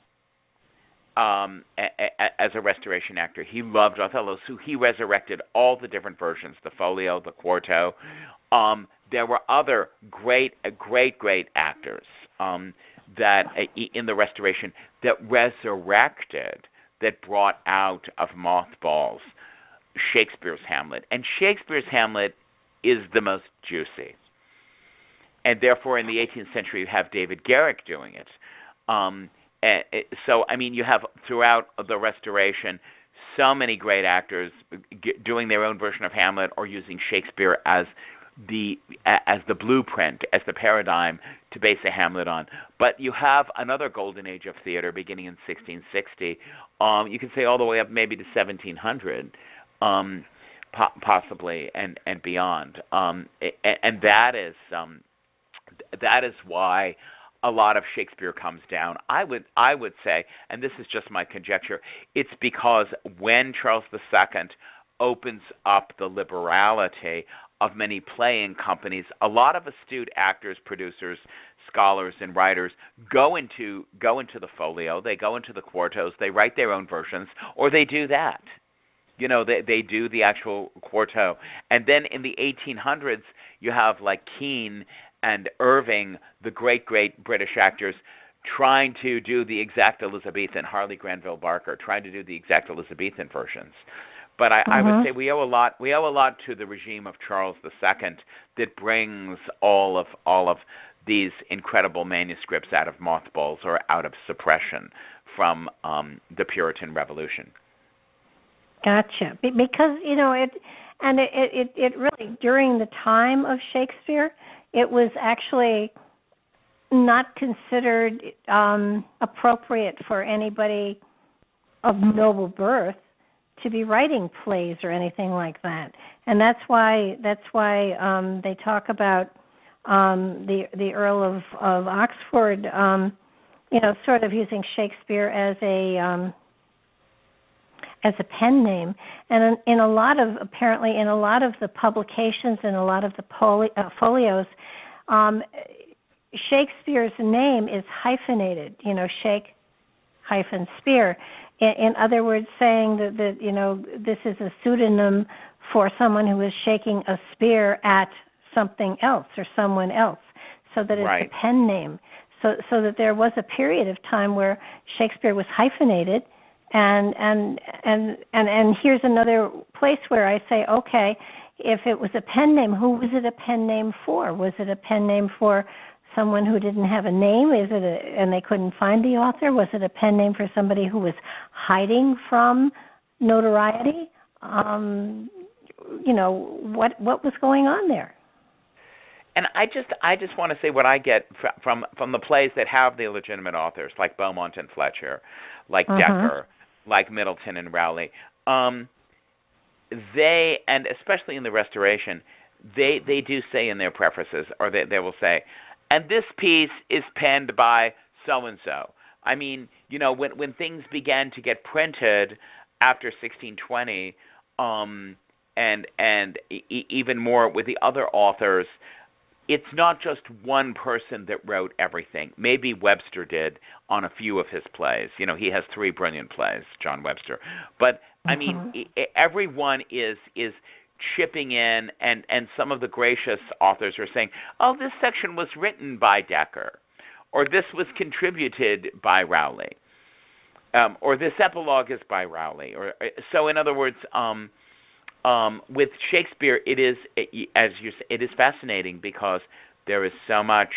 As a Restoration actor, he loved Othello, so he resurrected all the different versions, the folio, the quarto. There were other great actors that in the Restoration that resurrected, that brought out of mothballs Shakespeare's Hamlet. And Shakespeare's Hamlet is the most juicy. And therefore, in the 18th century, you have David Garrick doing it. So, I mean, you have throughout the Restoration so many great actors doing their own version of Hamlet or using Shakespeare as the blueprint, as the paradigm to base a Hamlet on. But you have another golden age of theater beginning in 1660. You can say all the way up maybe to 1700, possibly, and beyond. And that is why a lot of Shakespeare comes down. I would say, and this is just my conjecture, it's because when Charles II opens up the liberality of many playing companies, a lot of astute actors, producers, scholars, and writers go into the folio, they go into the quartos, they write their own versions, or they do that. You know, they do the actual quarto. And then in the 1800s, you have like Keane and Irving, the great British actors, trying to do the exact Elizabethan, Harley Granville Barker, trying to do the exact Elizabethan versions. But I would say we owe a lot to the regime of Charles II that brings all of these incredible manuscripts out of mothballs or out of suppression from the Puritan Revolution. Gotcha. Because it really, during the time of Shakespeare, it was actually not considered appropriate for anybody of noble birth to be writing plays or anything like that. And that's why they talk about the Earl of Oxford, sort of using Shakespeare as a pen name. And in a lot of the publications and a lot of the folios, Shakespeare's name is hyphenated, Shake hyphen Spear. In other words, saying that this is a pseudonym for someone who is shaking a spear at something else or someone else, so that it's a pen name. So that there was a period of time where Shakespeare was hyphenated, and here's another place where I say, okay, if it was a pen name, who was it a pen name for? Was it a pen name for someone who didn't have a name? And they couldn't find the author? Was it a pen name for somebody who was hiding from notoriety? What was going on there? And I just want to say what I get from the plays that have the illegitimate authors, like Beaumont and Fletcher, like Dekker, like Middleton and Rowley. They, and especially in the Restoration, they do say in their prefaces, or they will say, and this piece is penned by so-and-so. I mean, when things began to get printed after 1620, and even more with the other authors, it's not just one person that wrote everything. Maybe Webster did on a few of his plays. He has 3 brilliant plays, John Webster. But, I mean, everyone is chipping in, and some of the gracious authors are saying, oh, this section was written by Dekker, or this was contributed by Rowley, or this epilogue is by Rowley. So, in other words, with Shakespeare, it is, as you say, it is fascinating because there is so much,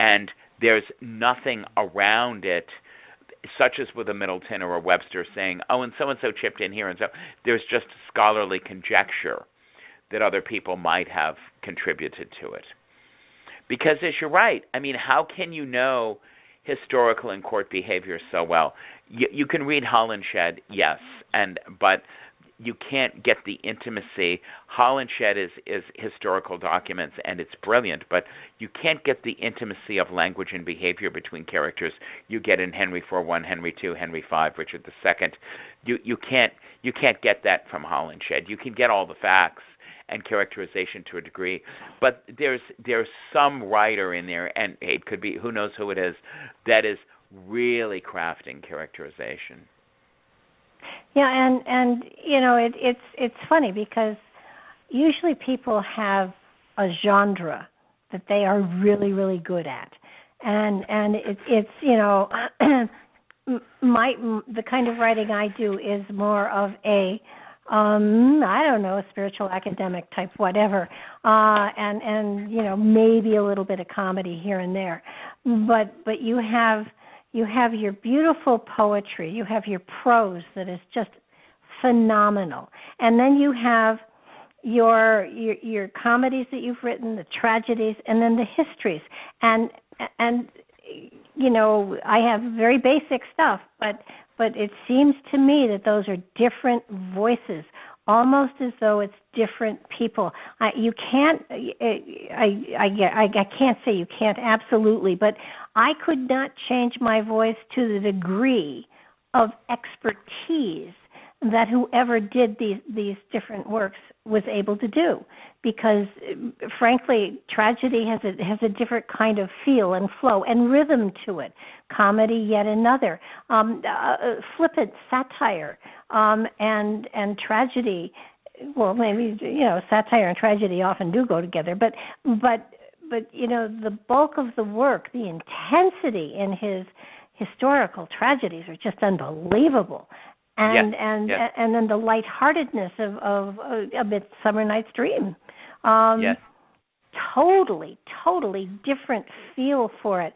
and there's nothing around it, such as with a Middleton or a Webster saying, oh, and so chipped in here, and so there's just scholarly conjecture that other people might have contributed to it. Because, as you're right, I mean, how can you know historical and court behavior so well? You can read Holinshed, yes, but you can't get the intimacy. Holinshed is historical documents, and it's brilliant, but you can't get the intimacy of language and behavior between characters you get in Henry IV, Henry II, Henry V, Richard II. You can't get that from Holinshed. You can get all the facts and characterization to a degree, but there's some writer in there, and it could be, who knows who it is, that is really crafting characterization. Yeah, and it's funny because usually people have a genre that they are really, really good at, and it's the kind of writing I do is more of a a spiritual academic type whatever, and maybe a little bit of comedy here and there, but you have your beautiful poetry, you have your prose that is just phenomenal, and then you have your comedies that you've written, the tragedies, and then the histories, and I have very basic stuff, but it seems to me that those are different voices, almost as though it's different people. You can't. I can't say you can't absolutely, but I could not change my voice to the degree of expertise that whoever did these different works was able to do, because frankly, tragedy has a different kind of feel and flow and rhythm to it. Comedy, yet another. Flippant satire, and tragedy. Well, maybe satire and tragedy often do go together, but the bulk of the work, the intensity in his historical tragedies are just unbelievable. And then the lightheartedness of A Midsummer Night's Dream. Totally different feel for it.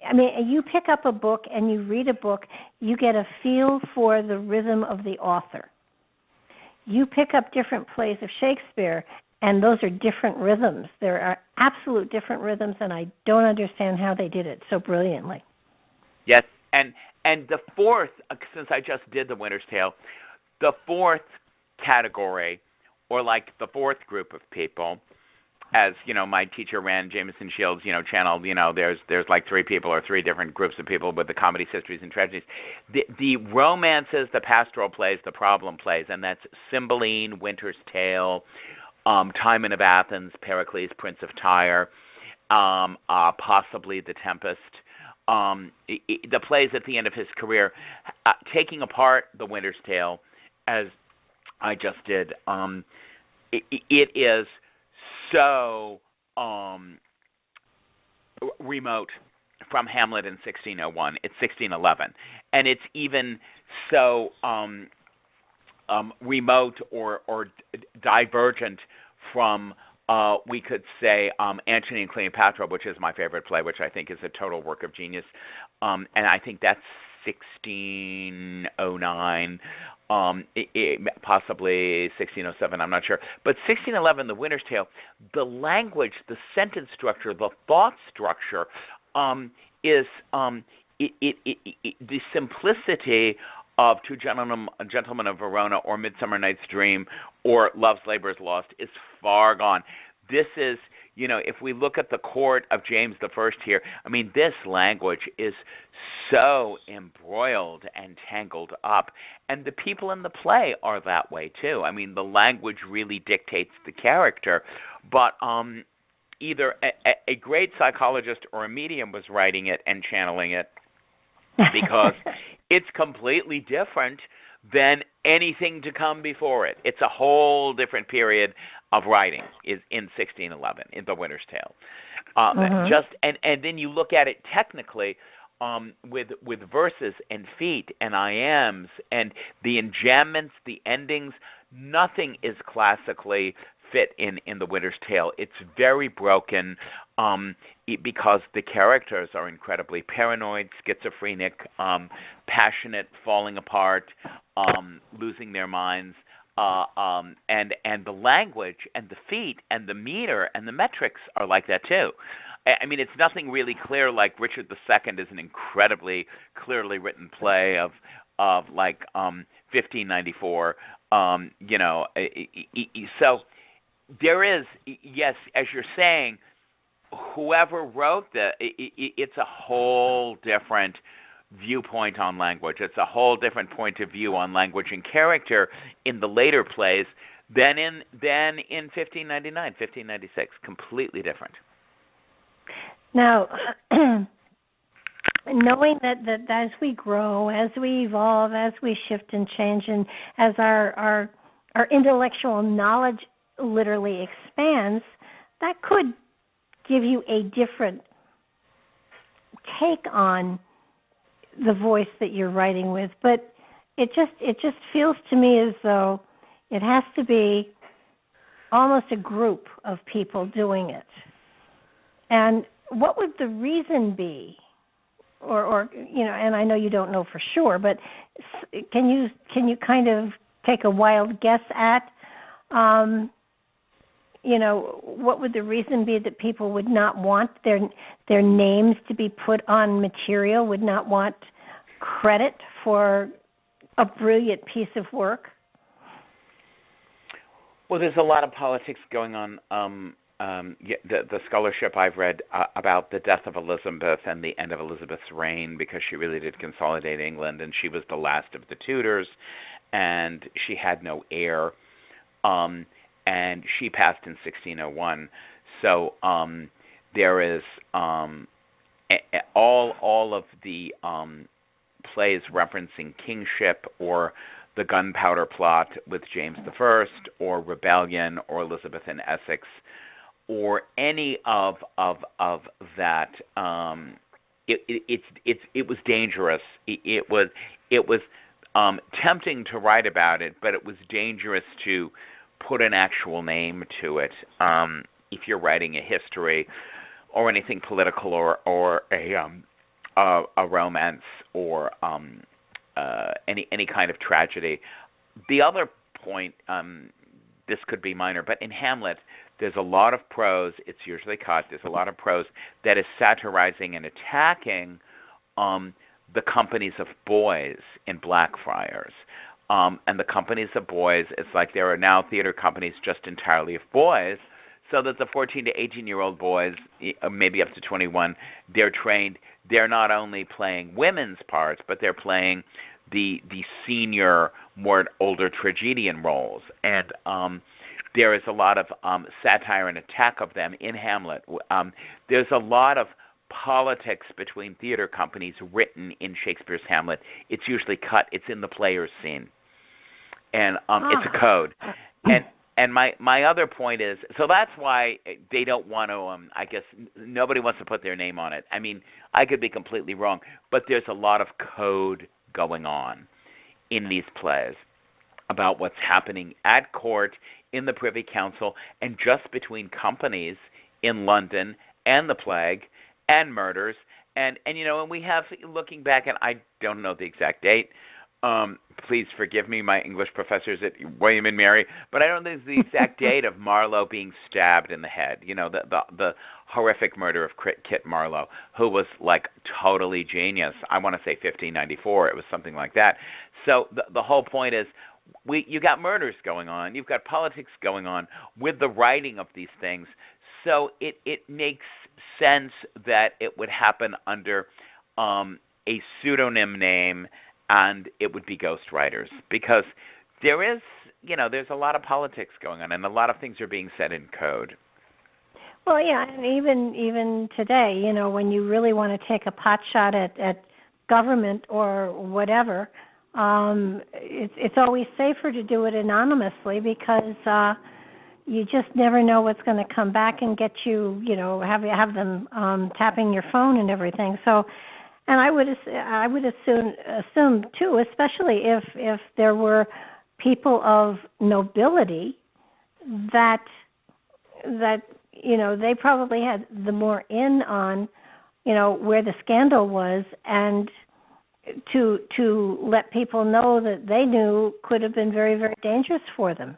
I mean, you pick up a book and you read a book, you get a feel for the rhythm of the author. you pick up different plays of Shakespeare, and those are different rhythms. There are absolute different rhythms, and I don't understand how they did it so brilliantly. Yes, and the fourth, since I just did The Winter's Tale, the fourth category, or like the fourth group of people, as my teacher ran Jameson Shields, channel. There's like three people or three different groups of people with the comedies, histories, and tragedies. The romances, the pastoral plays, the problem plays, and that's Cymbeline, Winter's Tale, Timon of Athens, Pericles, Prince of Tyre, possibly The Tempest. The plays at the end of his career, taking apart The Winter's Tale, as I just did. It is so remote from Hamlet in 1601. It's 1611, and it's even so remote or divergent from we could say Antony and Cleopatra, which is my favorite play, which I think is a total work of genius, and I think that's 1609. Possibly 1607, I'm not sure. But 1611, The Winter's Tale, the language, the sentence structure, the thought structure is the simplicity of Two Gentlemen of Verona or Midsummer Night's Dream or Love's Labour is Lost is far gone. This is, if we look at the court of James I here, I mean, this language is so embroiled and tangled up. And the people in the play are that way, too. I mean, the language really dictates the character. But either a great psychologist or a medium was writing it and channeling it, because it's completely different than anything to come before it. It's a whole different period of writing is in 1611 in The Winter's Tale. And then you look at it technically with verses and feet and iambs and the enjambments, the endings. Nothing is classically fit in The Winter's Tale. It's very broken because the characters are incredibly paranoid, schizophrenic, passionate, falling apart, losing their minds. And the language and the feet and the meter and the metrics are like that too. I mean, it's nothing really clear. Like Richard II is an incredibly clearly written play of like 1594. So there is, yes, as you're saying, whoever wrote it's a whole different viewpoint on language. It's a whole different point of view on language and character in the later plays than in 1599, 1596. Completely different. Now, knowing that as we grow, as we evolve, as we shift and change, and as our intellectual knowledge literally expands, that could give you a different take on the voice that you're writing with. But it just feels to me as though it has to be almost a group of people doing it. And what would the reason be? Or and I know you don't know for sure, but can you kind of take a wild guess at what would the reason be that people would not want their names to be put on material, would not want credit for a brilliant piece of work? Well, there's a lot of politics going on. The scholarship I've read about the death of Elizabeth and the end of Elizabeth's reign, because she really did consolidate England, and she was the last of the Tudors, and she had no heir. And she passed in 1601. So there is all of the plays referencing kingship or the Gunpowder Plot with James I, or Rebellion, or Elizabeth in Essex, or any of that. It was dangerous. It was tempting to write about it, but it was dangerous to put an actual name to it. If you're writing a history or anything political, or a romance, or any kind of tragedy. The other point, this could be minor, but in Hamlet, there's a lot of prose. It's usually cut. There's a lot of prose that is satirizing and attacking the companies of boys in Blackfriars. And the companies of boys, it's like there are now theater companies just entirely of boys, so that the 14 to 18-year-old boys, maybe up to 21, they're trained. They're not only playing women's parts, but they're playing the senior, more older tragedian roles. And there is a lot of satire and attack of them in Hamlet. There's a lot of politics between theater companies written in Shakespeare's Hamlet. It's usually cut. It's in the player's scene. And it's a code. And my other point is, so that's why they don't want to, I guess, nobody wants to put their name on it. I mean, I could be completely wrong, but there's a lot of code going on in these plays about what's happening at court, in the Privy Council, and just between companies in London and the plague and murders. And we have, looking back, and I don't know the exact date, please forgive me, my English professors at William and Mary, but I don't think it's the exact date of Marlowe being stabbed in the head. The horrific murder of Kit Marlowe, who was like totally genius. I want to say 1594. It was something like that. So the whole point is, you got murders going on, you've got politics going on with the writing of these things. So it makes sense that it would happen under a pseudonym name, and it would be ghostwriters, because there's a lot of politics going on, and a lot of things are being said in code. Well, yeah, and even today, when you really want to take a pot shot at government or whatever, it's always safer to do it anonymously, because you just never know what's going to come back and get you. Have them tapping your phone and everything. So. And I would assume too, especially if there were people of nobility that they probably had the more in on where the scandal was, and to let people know that they knew could have been very, very dangerous for them.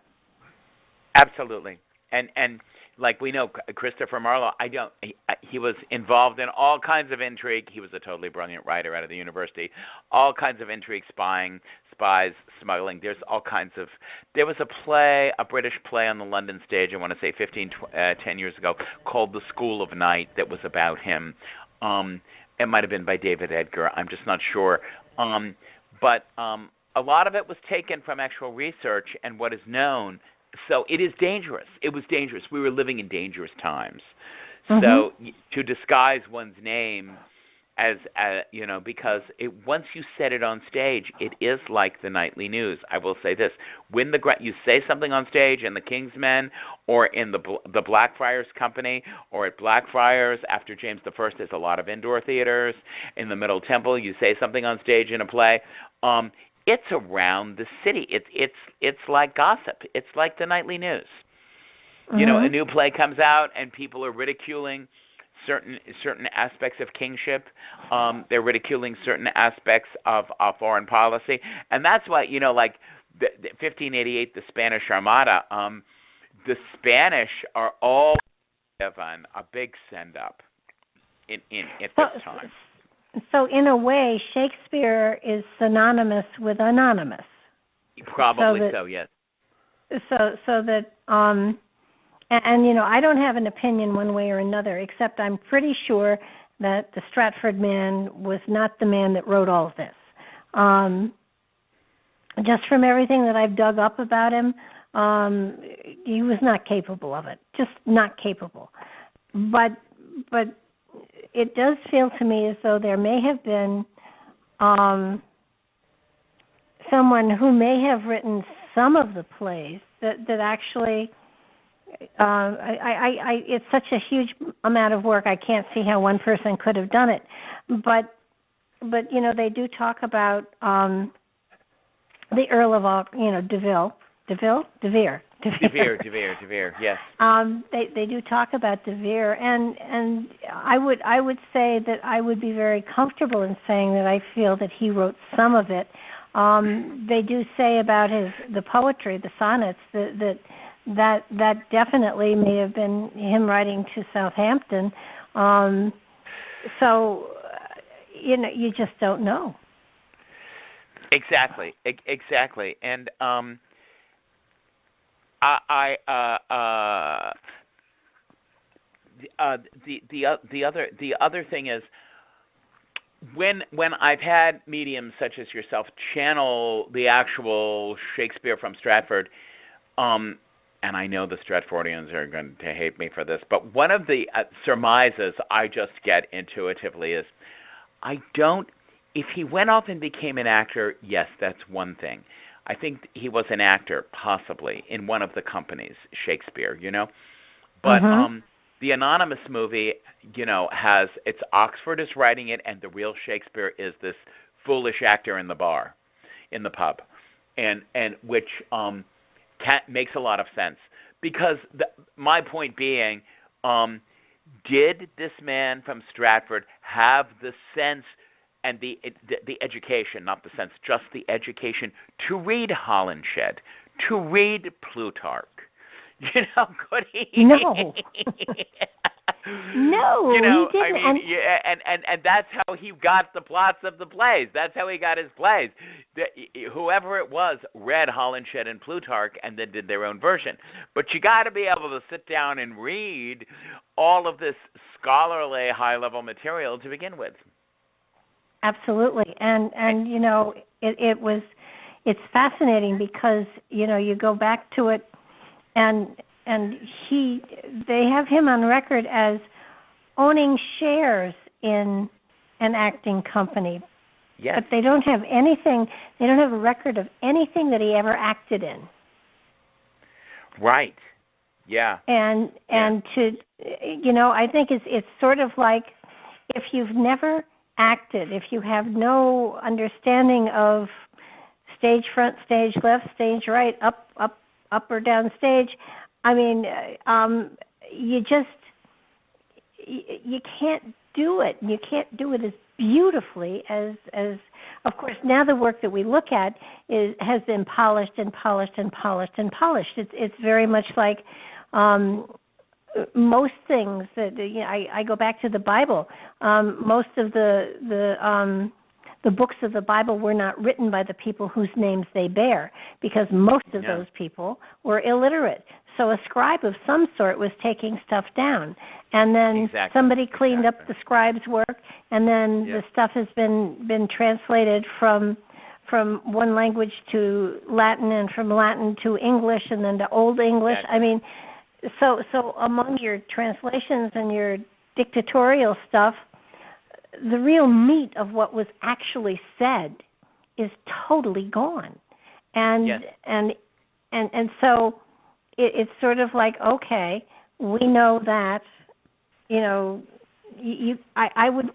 Absolutely. And like we know, Christopher Marlowe, he was involved in all kinds of intrigue. He was a totally brilliant writer out of the university. All kinds of intrigue, spying, spies, smuggling. There was a British play on the London stage, I want to say 10 years ago, called The School of Night, that was about him. It might have been by David Edgar. I'm just not sure. But a lot of it was taken from actual research and what is known. So it is dangerous. It was dangerous. We were living in dangerous times. Mm-hmm. So to disguise one's name as because once you set it on stage, it is like the nightly news. I will say this: when you say something on stage in the King's Men, or in the Blackfriars Company, or at Blackfriars after James I, there's a lot of indoor theaters. In the Middle Temple, you say something on stage in a play. It's around the city. It's like gossip. It's like the nightly news. Mm-hmm. A new play comes out and people are ridiculing certain aspects of kingship. They're ridiculing certain aspects of foreign policy, and that's why like the 1588, the Spanish Armada. The Spanish are all given a big send up at this time. So in a way, Shakespeare is synonymous with anonymous. Probably so, yes. So that and I don't have an opinion one way or another, except I'm pretty sure that the Stratford man was not the man that wrote all of this. Just from everything that I've dug up about him, he was not capable of it. Just not capable. But it does feel to me as though there may have been someone who may have written some of the plays that actually. It's such a huge amount of work. I can't see how one person could have done it, but they do talk about the Earl of De Vere. Yes. They do talk about De Vere, and I would say that I would be very comfortable in saying that I feel that he wrote some of it. They do say about the poetry, the sonnets, that definitely may have been him writing to Southampton. So, you just don't know. Exactly. And the other thing is, when I've had mediums such as yourself channel the actual Shakespeare from Stratford, and I know the Stratfordians are going to hate me for this, but one of the surmises I just get intuitively is, if he went off and became an actor, yes, that's one thing. I think he was an actor, possibly, in one of the companies, Shakespeare, But the Anonymous movie, it's Oxford is writing it, and the real Shakespeare is this foolish actor in the bar, in the pub, and which makes a lot of sense, because my point being, did this man from Stratford have the sense and the education, not the sense, just the education to read Holinshed, to read Plutarch? Could he? No. No, he didn't. I mean, and that's how he got the plots of the plays. That's how he got his plays. Whoever it was read Holinshed and Plutarch and then did their own version. But you got to be able to sit down and read all of this scholarly, high-level material to begin with. Absolutely, and it's fascinating because you go back to it, and they have him on record as owning shares in an acting company. Yes. But they don't have anything. They don't have a record of anything that he ever acted in. Right. Yeah. And to I think it's sort of like, if you've never acted, if you have no understanding of stage front, stage left, stage right, up or down stage, I mean, you can't do it. You can't do it as beautifully as of course now the work that we look at has been polished and polished and polished and polished. It's very much like most things that I go back to the Bible. Most of the books of the Bible were not written by the people whose names they bear, because most of those people were illiterate. So a scribe of some sort was taking stuff down, and then somebody cleaned up the scribe's work, and then the stuff has been translated from one language to Latin, and from Latin to English, and then to Old English. I mean, so among your translations and your dictatorial stuff, the real meat of what was actually said is totally gone, and so it's sort of like, okay, we know that,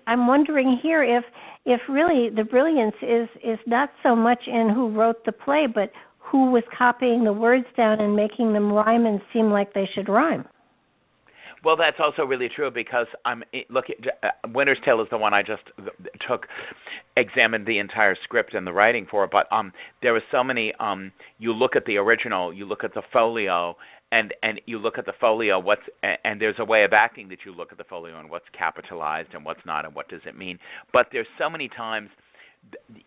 I'm wondering here if really the brilliance is not so much in who wrote the play, but who was copying the words down and making them rhyme and seem like they should rhyme. Well, that's also really true, because Winter's Tale is the one I just examined the entire script and the writing for, but there are so many, you look at the original, you look at the folio, and you look at the folio, and there's a way of acting that you look at the folio and what's capitalized and what's not and what does it mean. But there's so many times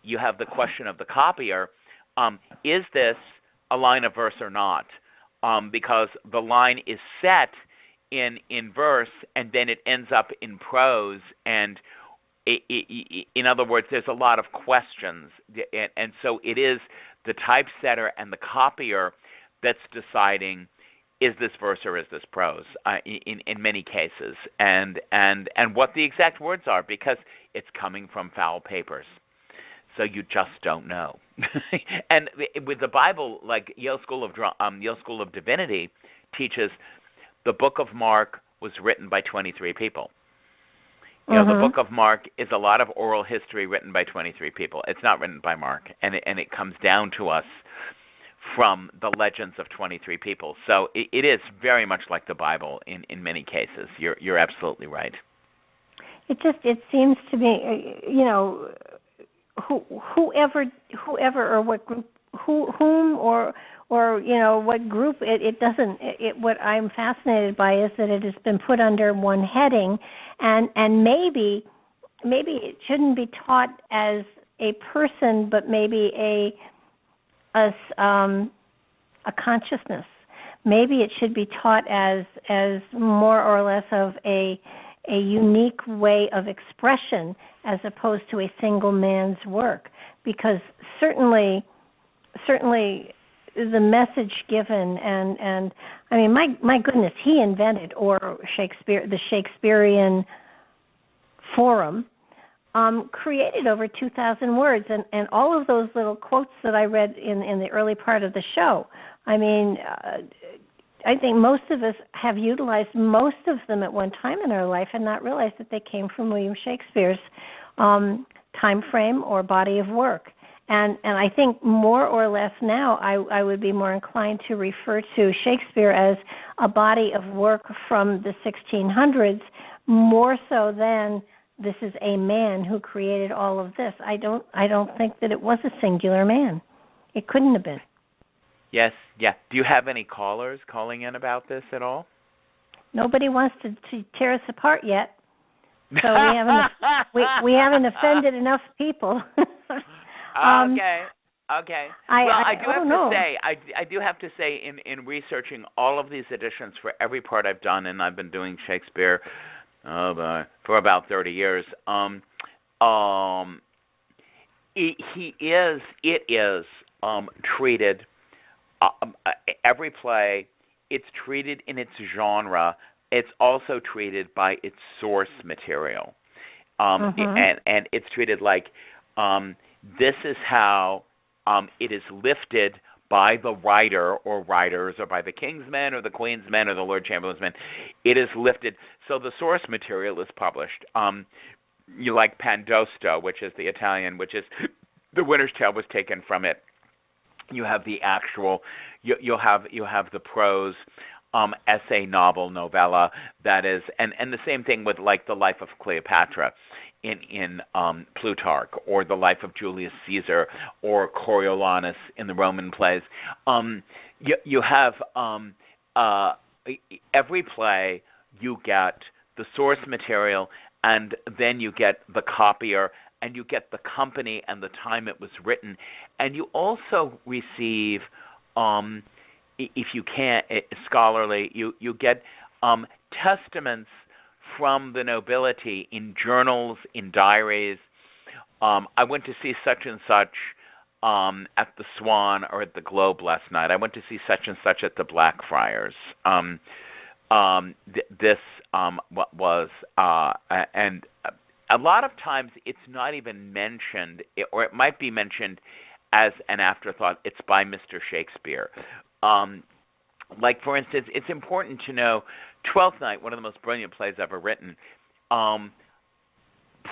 you have the question of the copier, is this a line of verse or not? Because the line is set in verse, and then it ends up in prose, and in other words, there's a lot of questions, and so it is the typesetter and the copier that's deciding, is this verse or is this prose, in many cases, and what the exact words are, because it's coming from foul papers, so you just don't know. And with the Bible, like Yale School of Divinity teaches, the Book of Mark was written by 23 people. The Book of Mark is a lot of oral history written by 23 people. It's not written by Mark, and it comes down to us from the legends of 23 people. So it is very much like the Bible in many cases. You're absolutely right. It seems to me, whoever or what group, whom or what group, it doesn't, what I'm fascinated by is that it has been put under one heading, and maybe it shouldn't be taught as a person, but maybe a consciousness. Maybe it should be taught as more or less of a unique way of expression as opposed to a single man's work, because certainly the message given, and I mean, my goodness, he invented, or Shakespeare, the Shakespearean forum, created over 2,000 words, and all of those little quotes that I read in the early part of the show. I mean, I think most of us have utilized most of them at one time in our life and not realized that they came from William Shakespeare's time frame or body of work. And I think more or less now I would be more inclined to refer to Shakespeare as a body of work from the 1600s, more so than this is a man who created all of this. I don't think that it was a singular man. It couldn't have been. Yes, yeah. Do you have any callers calling in about this at all? Nobody wants to tear us apart yet, so we haven't offended enough people. Okay. I do have to say, in researching all of these editions for every part I've done, and I've been doing Shakespeare for about 30 years. It is treated. Every play, it's treated in its genre. It's also treated by its source material, and it's treated like this is how it is lifted by the writer or writers, or by the King's Men or the Queen's Men or the Lord Chamberlain's Men. It is lifted, so the source material is published. You like Pandosto, which is the Italian, which is The Winter's Tale was taken from it. You have the actual, you'll have the prose, essay, novel, novella. That is, and the same thing with like the life of Cleopatra in Plutarch, or the life of Julius Caesar, or Coriolanus in the Roman plays. You have every play, you get the source material, and then you get the copier, and you get the company and the time it was written, and you also receive, if you can't, scholarly, you get testaments from the nobility in journals, in diaries. I went to see such and such at the Swan or at the Globe last night. I went to see such and such at the Blackfriars. This was, and a lot of times it's not even mentioned, or it might be mentioned as an afterthought. It's by Mr. Shakespeare. Like, for instance, it's important to know Twelfth Night, one of the most brilliant plays ever written,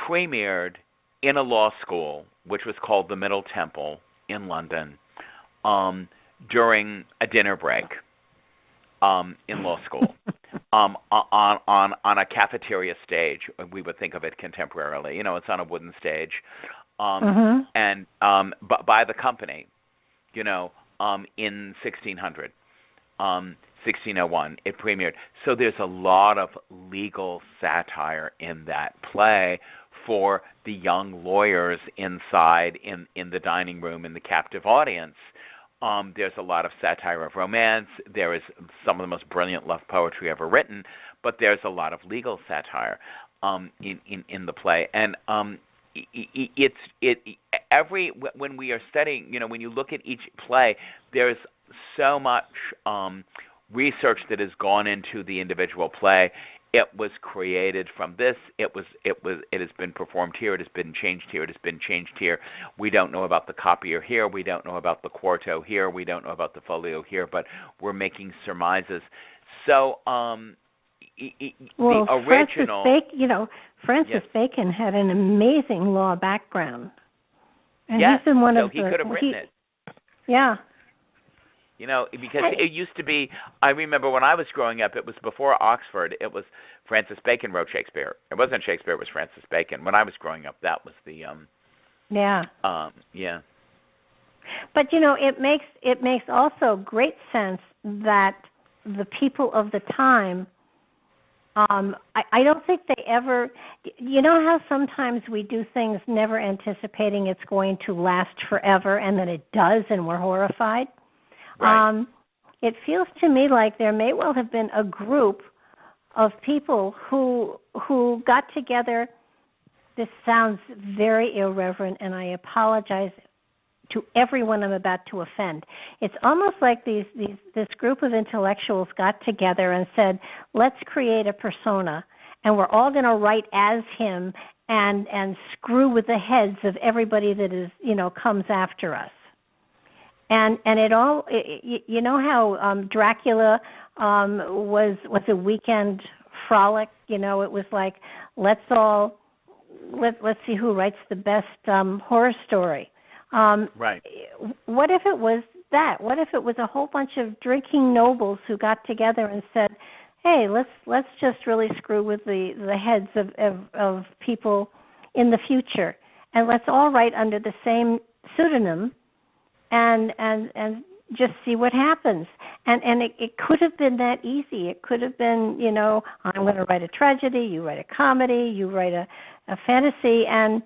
premiered in a law school, which was called the Middle Temple in London, during a dinner break in law school. On a cafeteria stage, we would think of it contemporarily. It's on a wooden stage, and but by the company, in 1600, 1601, it premiered. So there's a lot of legal satire in that play for the young lawyers inside in the dining room in the captive audience. There's a lot of satire of romance. There is some of the most brilliant love poetry ever written, but there's a lot of legal satire in the play. And when we are studying, when you look at each play, there's so much research that has gone into the individual play. It was created from this. It has been performed here. It has been changed here. It has been changed here. We don't know about the copier here. We don't know about the quarto here. We don't know about the folio here. But we're making surmises. So the original. Francis Bacon had an amazing law background. And yes, he's been one so of he could have written it. Yeah. Because it used to be, I remember when I was growing up, it was before Oxford, it was Francis Bacon wrote Shakespeare. It wasn't Shakespeare, it was Francis Bacon. When I was growing up, that was the Yeah. Yeah. But it makes also great sense that the people of the time, I don't think they ever, how sometimes we do things never anticipating it's going to last forever, and then it does, and we're horrified. Right. It feels to me like there may well have been a group of people who got together. This sounds very irreverent, and I apologize to everyone I'm about to offend. It's almost like this group of intellectuals got together and said, let's create a persona, and we're all going to write as him and screw with the heads of everybody that is, comes after us. And it all, how Dracula was a weekend frolic. It was like, let's see who writes the best horror story. Right. What if it was that? What if it was a whole bunch of drinking nobles who got together and said, "Hey, let's just really screw with the heads of people in the future, and let's all write under the same pseudonym, and just see what happens." And it could have been that easy. It could have been, I'm going to write a tragedy, you write a comedy, you write a fantasy, and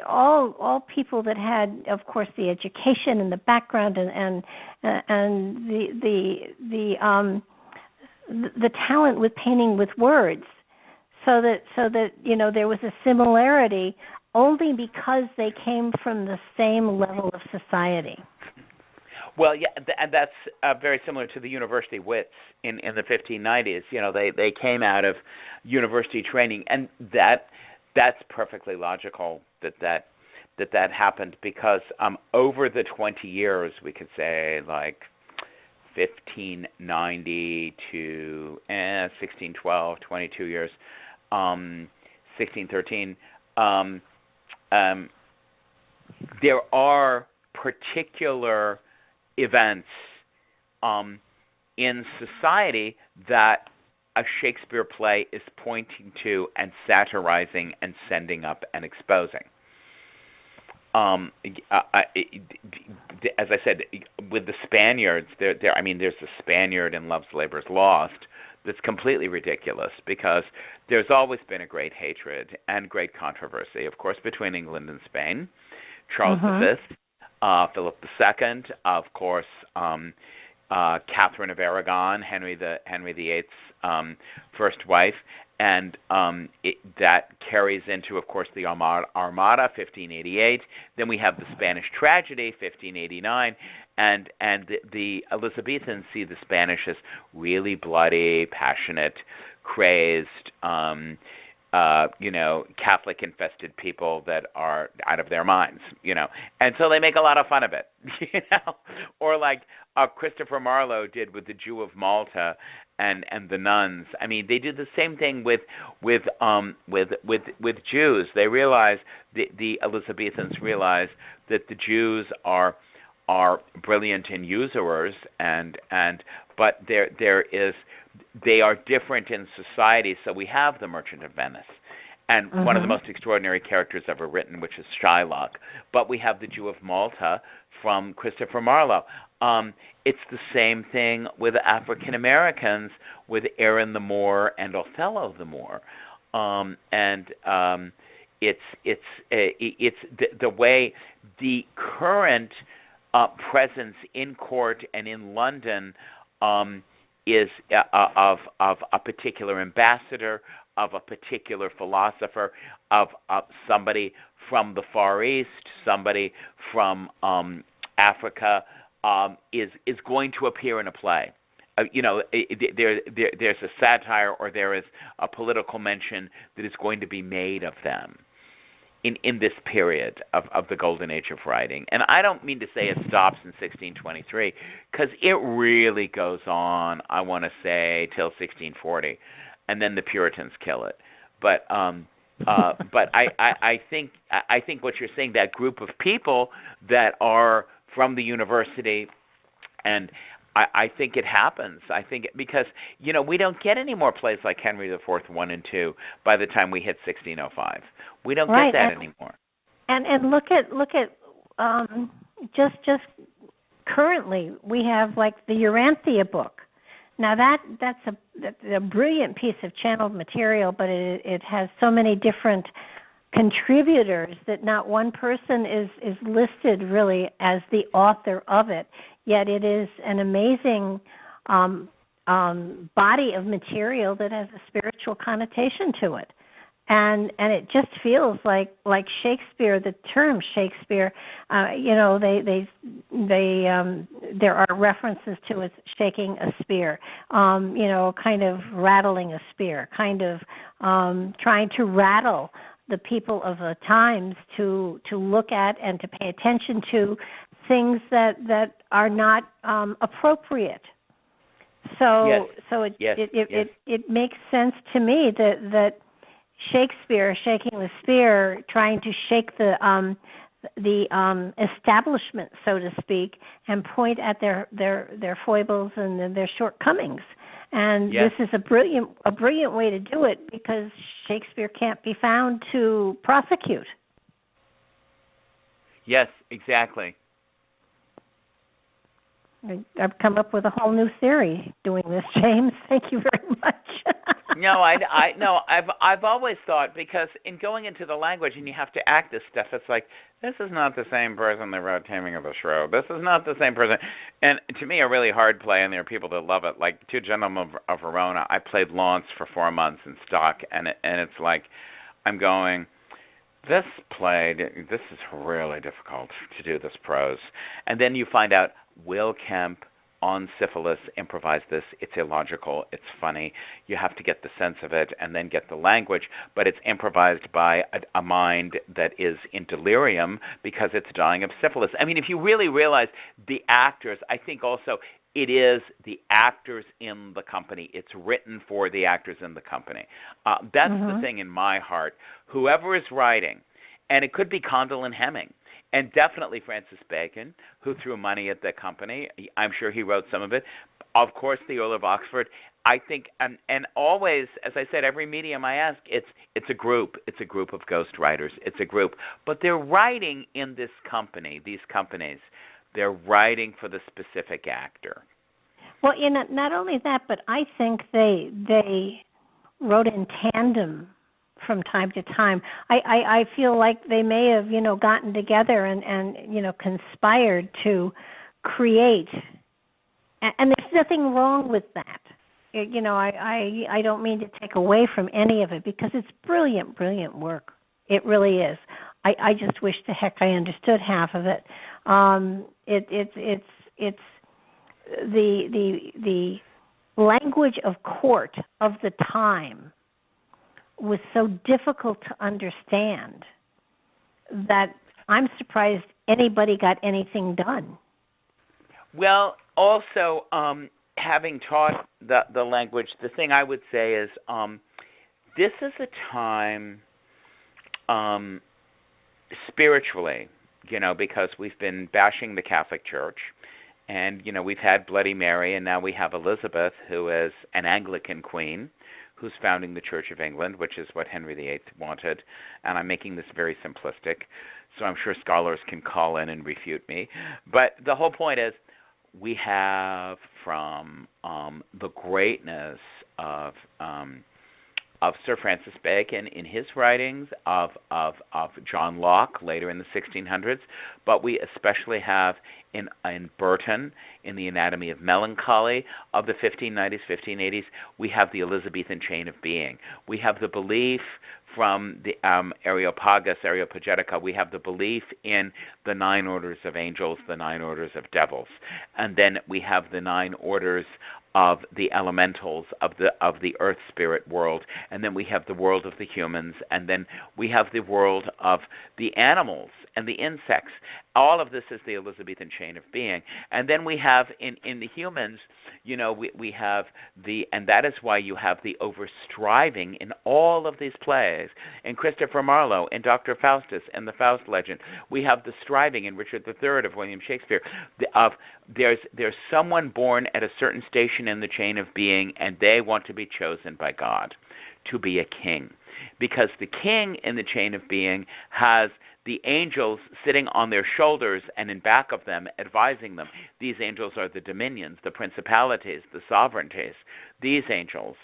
all people that had, of course, the education and the background and the talent with painting with words, so that there was a similarity only because they came from the same level of society. Well, yeah, and that's very similar to the university wits in the 1590s. They came out of university training, and that's perfectly logical that happened, because over the 20 years, we could say, like 1590 to 1612, 22 years, 1613, there are particular events in society that a Shakespeare play is pointing to and satirizing and sending up and exposing. As I said, with the Spaniards, there's the Spaniard in Love's Labour's Lost that's completely ridiculous, because there's always been a great hatred and great controversy, of course, between England and Spain. Charles V, Philip II, of course, Catherine of Aragon, Henry VIII's first wife, and that carries into, of course, the Armada, 1588. Then we have the Spanish tragedy, 1589, and the Elizabethans see the Spanish as really bloody, passionate, crazed, Catholic-infested people that are out of their minds, and so they make a lot of fun of it, or like Christopher Marlowe did with the Jew of Malta and the nuns. I mean, they did the same thing with Jews. They realize the Elizabethans realize that the Jews are brilliant and usurers, but they are different in society. So we have the Merchant of Venice, and one of the most extraordinary characters ever written, which is Shylock. But we have the Jew of Malta from Christopher Marlowe. It's the same thing with African Americans, with Aaron the Moor and Othello the Moor, it's the way the current presence in court and in London is of a particular ambassador, of a particular philosopher, of somebody from the Far East, somebody from Africa, is going to appear in a play. There's a satire, or there is a political mention that is going to be made of them in this period of the golden age of writing. And I don't mean to say it stops in 1623, because it really goes on, I want to say, till 1640, and then the Puritans kill it. But I think what you're saying, that group of people that are from the university, and I think it happens. I think because we don't get any more plays like Henry IV 1 and 2 by the time we hit 1605. We don't get that anymore. And look at just currently we have like the Urantia book. Now that's a brilliant piece of channeled material, but it has so many different contributors that not one person is listed really as the author of it. Yet it is an amazing body of material that has a spiritual connotation to it. And it just feels like Shakespeare. The term Shakespeare, there are references to it shaking a spear, kind of rattling a spear, kind of trying to rattle the people of the times to look at and to pay attention to things that are not appropriate. So it makes sense to me that Shakespeare shaking the spear, trying to shake the establishment, so to speak, and point at their foibles and their shortcomings. And this is a brilliant way to do it because Shakespeare can't be found to prosecute. Yes, exactly. I've come up with a whole new theory doing this, James. Thank you very much. I've always thought, because in going into the language and you have to act this stuff, it's like, this is not the same person that wrote Taming of the Shrew. This is not the same person. And to me, a really hard play, and there are people that love it, like Two Gentlemen of Verona. I played Launce for 4 months in stock, and it's like, I'm going, this is really difficult to do this prose. And then you find out Will Kemp on syphilis improvised this. It's illogical. It's funny. You have to get the sense of it and then get the language, but it's improvised by a mind that is in delirium because it's dying of syphilis. I mean, if you really realize the actors, I think also it is the actors in the company. It's written for the actors in the company. That's the thing in my heart. Whoever is writing, and it could be Condell and Hemming, and definitely Francis Bacon, who threw money at the company. I'm sure he wrote some of it. Of course, the Earl of Oxford. I think, and always, as I said, every medium I ask, it's a group. It's a group of ghost writers. It's a group. But they're writing in this company, these companies. They're writing for the specific actor. Well, not only that, but I think they wrote in tandem from time to time. I feel like they may have, gotten together and conspired to create. And there's nothing wrong with that. I don't mean to take away from any of it because it's brilliant work. It really is. I just wish to heck I understood half of it. It's the language of court of the time was so difficult to understand that I'm surprised anybody got anything done. Well, also, having taught the language, the thing I would say is this is a time spiritually, because we've been bashing the Catholic Church, and, we've had Bloody Mary, and now we have Elizabeth, who is an Anglican queen, who's founding the Church of England, which is what Henry VIII wanted. And I'm making this very simplistic, so I'm sure scholars can call in and refute me. But the whole point is we have from the greatness of Sir Francis Bacon in his writings, of John Locke later in the 1600s, but we especially have in Burton, in the Anatomy of Melancholy of the 1590s, 1580s, we have the Elizabethan chain of being. We have the belief from the Areopagitica, we have the belief in the 9 orders of angels, the 9 orders of devils, and then we have the 9 orders of the elementals of the earth spirit world, and then we have the world of the humans, and then we have the world of the animals and the insects. All of this is the Elizabethan chain of being. And then we have in the humans, we have and that is why you have the overstriving in all of these plays. In Christopher Marlowe, in Dr. Faustus, and the Faust legend, we have the striving in Richard III of William Shakespeare. There's someone born at a certain station in the chain of being, and they want to be chosen by God to be a king. Because the king in the chain of being has the angels sitting on their shoulders and in back of them, advising them. These angels are the dominions, the principalities, the sovereignties. These angels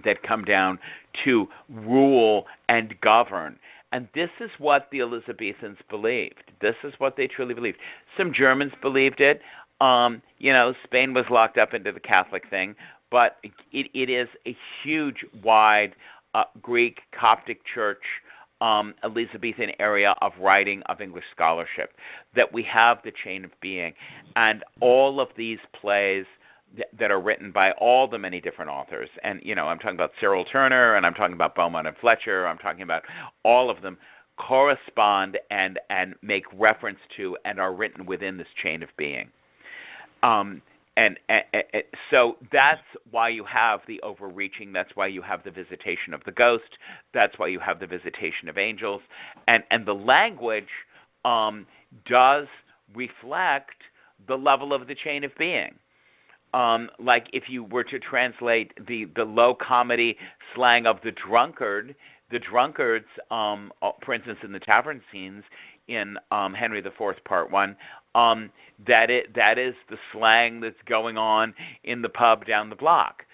that come down to rule and govern. And this is what the Elizabethans believed. This is what they truly believed. Some Germans believed it. Spain was locked up into the Catholic thing, but it is a huge, wide Greek Coptic church, Elizabethan area of writing, of English scholarship, that we have the chain of being. And all of these plays that are written by all the many different authors, and I'm talking about Cyril Turner, and I'm talking about Beaumont and Fletcher, I'm talking about all of them, correspond and make reference to and are written within this chain of being. So that's why you have the overreaching, that's why you have the visitation of the ghost, that's why you have the visitation of angels, and the language does reflect the level of the chain of being. Like if you were to translate the low comedy slang of the drunkards, for instance, in the tavern scenes in Henry IV, Part 1, that is the slang that's going on in the pub down the block.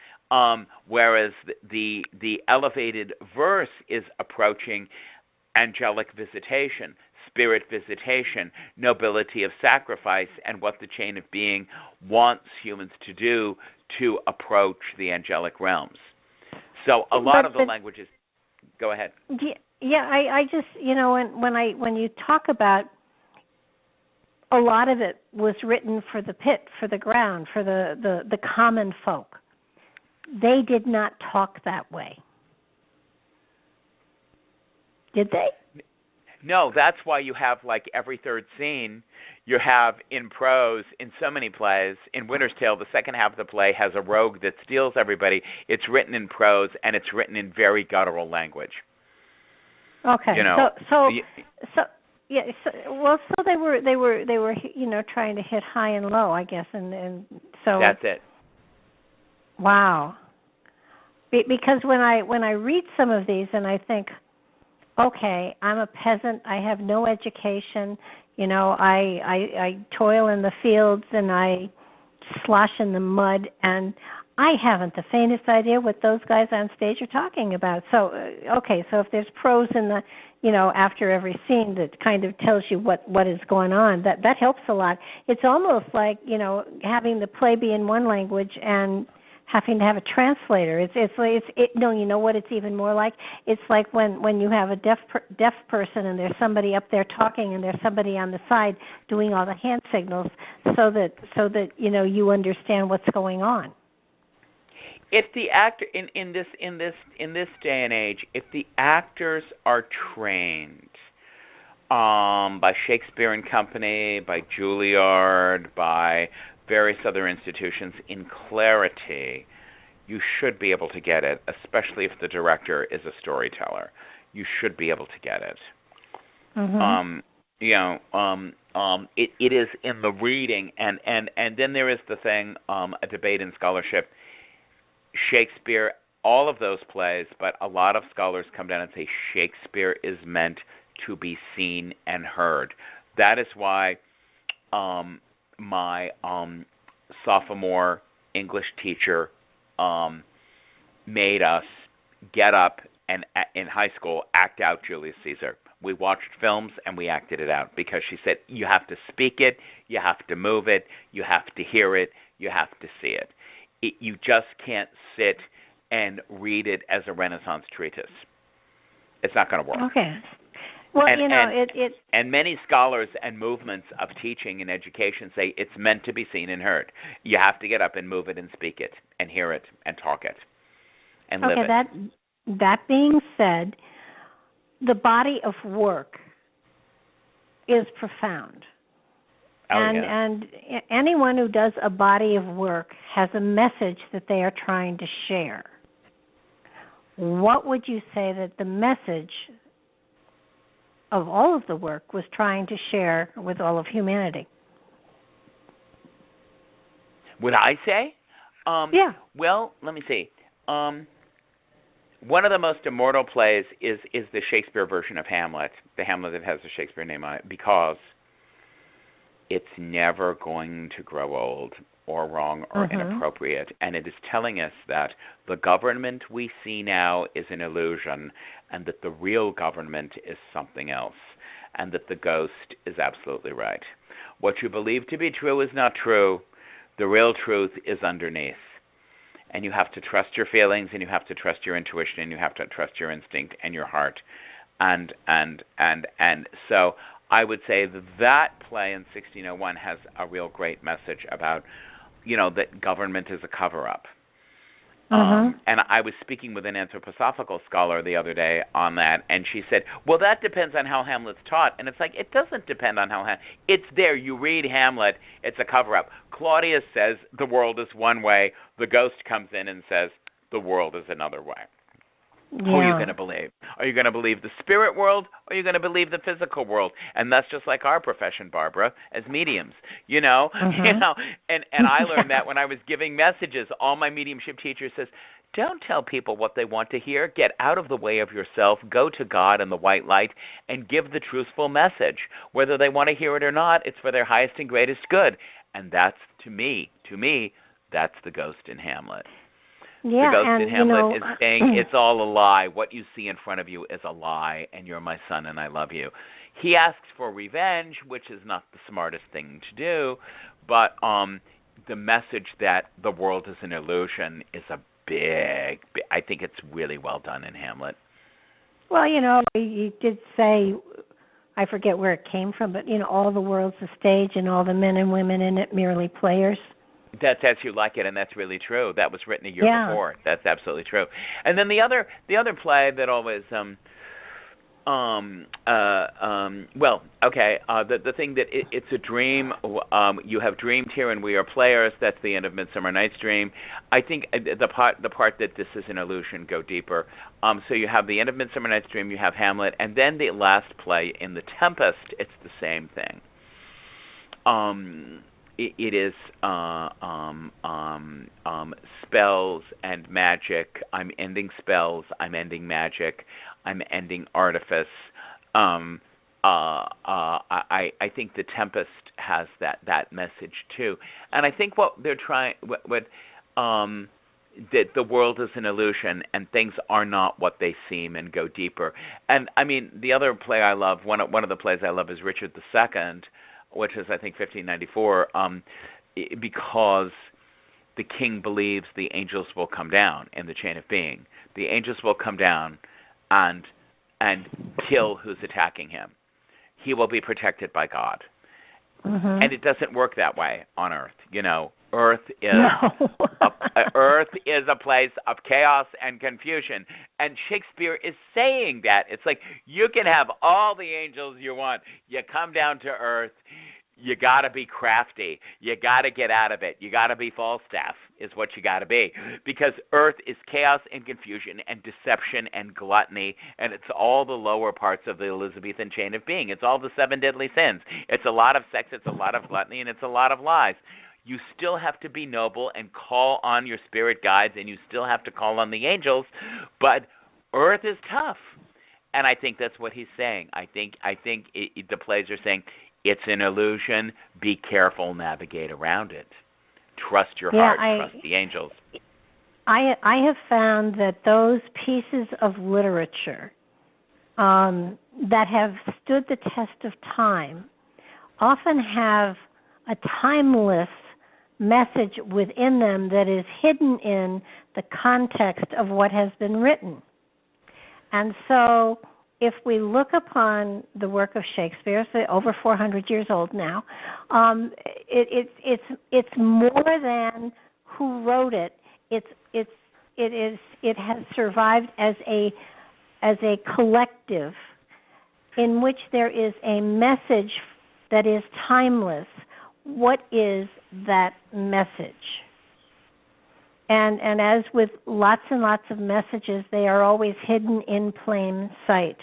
Whereas the elevated verse is approaching angelic visitation, spirit visitation, nobility of sacrifice, and what the chain of being wants humans to do to approach the angelic realms. So a lot of the languages. Go ahead. Yeah, I just when you talk about, a lot of it was written for the pit, for the ground, for the common folk. They did not talk that way, did they? No, that's why you have, like, every third scene you have in prose in so many plays. In Winter's Tale, the second half of the play has a rogue that steals everybody. It's written in prose, and it's written in very guttural language. Okay. So they were trying to hit high and low, I guess, and so that's it. Wow. Because when I read some of these and I think, okay, I'm a peasant, I have no education, I toil in the fields and I slosh in the mud, and I haven't the faintest idea what those guys on stage are talking about. So, so if there's prose in the, after every scene that kind of tells you what is going on, that helps a lot. It's almost like, having the play be in one language and having to have a translator. You know what it's even more like? It's like when you have a deaf person and there's somebody up there talking and there's somebody on the side doing all the hand signals so that you understand what's going on. If the actor in this day and age, if the actors are trained by Shakespeare and Company, by Juilliard, by various other institutions in clarity, you should be able to get it, especially if the director is a storyteller. You should be able to get it. Mm-hmm. It is in the reading, and then there is the thing, a debate in scholarship. Shakespeare, all of those plays, but a lot of scholars come down and say Shakespeare is meant to be seen and heard. That is why my sophomore English teacher made us get up and in high school act out Julius Caesar. We watched films and we acted it out because she said you have to speak it, you have to move it, you have to hear it, you have to see it. You just can't sit and read it as a Renaissance treatise. It's not going to work. Okay. Well, and many scholars and movements of teaching and education say it's meant to be seen and heard. You have to get up and move it and speak it and hear it and talk it and live it. Okay, that being said, the body of work is profound. And anyone who does a body of work has a message that they are trying to share. What would you say that the message of all of the work was trying to share with all of humanity? Would I say? Yeah. Well, let me see. one of the most immortal plays is the Shakespeare version of Hamlet, the Hamlet that has the Shakespeare name on it, because it's never going to grow old or wrong or inappropriate. And it is telling us that the government we see now is an illusion, and that the real government is something else, and that the ghost is absolutely right. What you believe to be true is not true. The real truth is underneath. And you have to trust your feelings, and you have to trust your intuition, and you have to trust your instinct and your heart. And so I would say that play in 1601 has a real great message about, that government is a cover-up. And I was speaking with an anthroposophical scholar the other day on that, and she said, well, that depends on how Hamlet's taught. And it's like, it doesn't depend on how it's there. You read Hamlet, it's a cover-up. Claudius says the world is one way. The ghost comes in and says the world is another way. Yeah. Who are you going to believe? Are you going to believe the spirit world, or are you going to believe the physical world? And that's just like our profession, Barbara, as mediums. And I learned that when I was giving messages. All my mediumship teachers says, don't tell people what they want to hear. Get out of the way of yourself. Go to God in the white light and give the truthful message. Whether they want to hear it or not, it's for their highest and greatest good. And that's, to me, that's the ghost in Hamlet. Yeah, the ghost in Hamlet is saying it's all a lie. What you see in front of you is a lie, and you're my son, and I love you. He asks for revenge, which is not the smartest thing to do, but the message that the world is an illusion is a big, I think it's really well done in Hamlet. Well, he did say, I forget where it came from, but, all the world's a stage and all the men and women in it merely players. That's as you like it, and that's really true. That was written a year before. That's absolutely true. And then the other play that always the thing that it's a dream. You have dreamed here, and we are players. That's the end of Midsummer Night's Dream. I think the part that this is an illusion, go deeper. So you have the end of Midsummer Night's Dream. You have Hamlet, and then the last play in The Tempest. It's the same thing. It is spells and magic. I'm ending spells. I'm ending magic. I'm ending artifice. I think The Tempest has that message too. And I think what they're trying, that the world is an illusion and things are not what they seem, and go deeper. And I mean, the other play I love, one of the plays I love is Richard II. Which is, I think, 1594, because the king believes the angels will come down in the chain of being. The angels will come down and kill who's attacking him. He will be protected by God. And it doesn't work that way on Earth. Earth is Earth is a place of chaos and confusion, and Shakespeare is saying that. It's like, you can have all the angels you want. You come down to Earth, you got to be crafty. You got to get out of it. You got to be Falstaff is what you got to be, because Earth is chaos and confusion and deception and gluttony, and it's all the lower parts of the Elizabethan chain of being. It's all the 7 deadly sins. It's a lot of sex, it's a lot of gluttony, and it's a lot of lies. You still have to be noble and call on your spirit guides, and you still have to call on the angels, but Earth is tough. And I think that's what he's saying. I think the plays are saying, it's an illusion, be careful, navigate around it. Trust your heart, trust the angels. I have found that those pieces of literature that have stood the test of time often have a timeless message within them that is hidden in the context of what has been written. And so if we look upon the work of Shakespeare, so over 400 years old now, it's more than who wrote it. It has survived as a collective in which there is a message that is timeless. What is that message? And as with lots and lots of messages, they are always hidden in plain sight.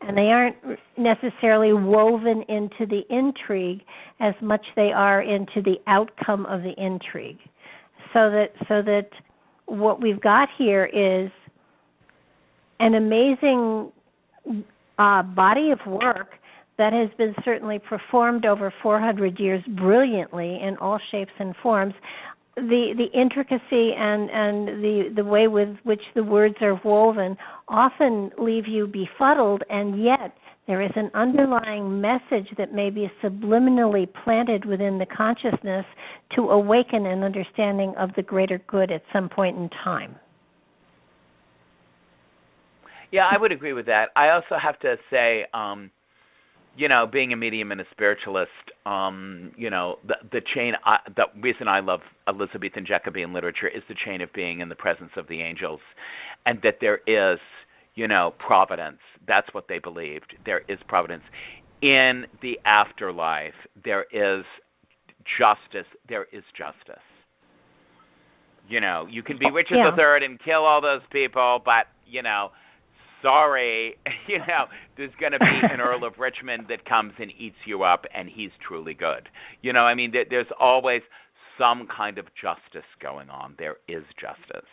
And they aren't necessarily woven into the intrigue as much they are into the outcome of the intrigue. So that what we've got here is an amazing body of work that has been certainly performed over 400 years brilliantly in all shapes and forms. The intricacy and the way with which the words are woven often leave you befuddled, and yet there is an underlying message that may be subliminally planted within the consciousness to awaken an understanding of the greater good at some point in time. Yeah, I would agree with that. I also have to say, being a medium and a spiritualist, the chain, the reason I love Elizabethan Jacobean literature is the chain of being in the presence of the angels, and that there is, providence. That's what they believed. There is providence. In the afterlife, there is justice. There is justice. You can be Richard III and kill all those people, but, sorry, there's going to be an Earl of Richmond that comes and eats you up, and he's truly good. There's always some kind of justice going on. There is justice.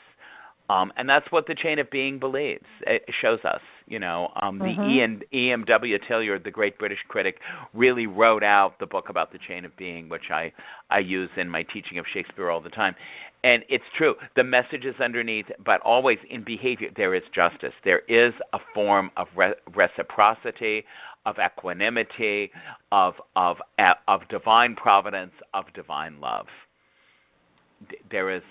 And that's what the chain of being believes. It shows us, the E.M.W. Tilliard, the great British critic, really wrote out the book about the chain of being, which I use in my teaching of Shakespeare all the time. And it's true. The message is underneath, but always in behavior, there is justice. There is a form of reciprocity, of equanimity, of divine providence, of divine love. There is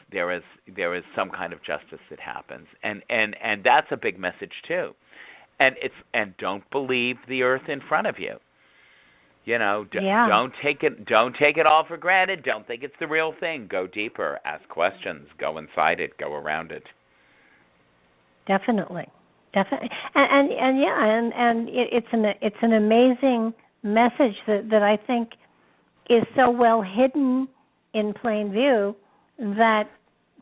some kind of justice that happens, and that's a big message too. And don't believe the earth in front of you. Don't take it all for granted. Don't think it's the real thing. Go deeper. Ask questions. Go inside it. Go around it. Definitely. And it's an amazing message that I think is so well hidden in plain view that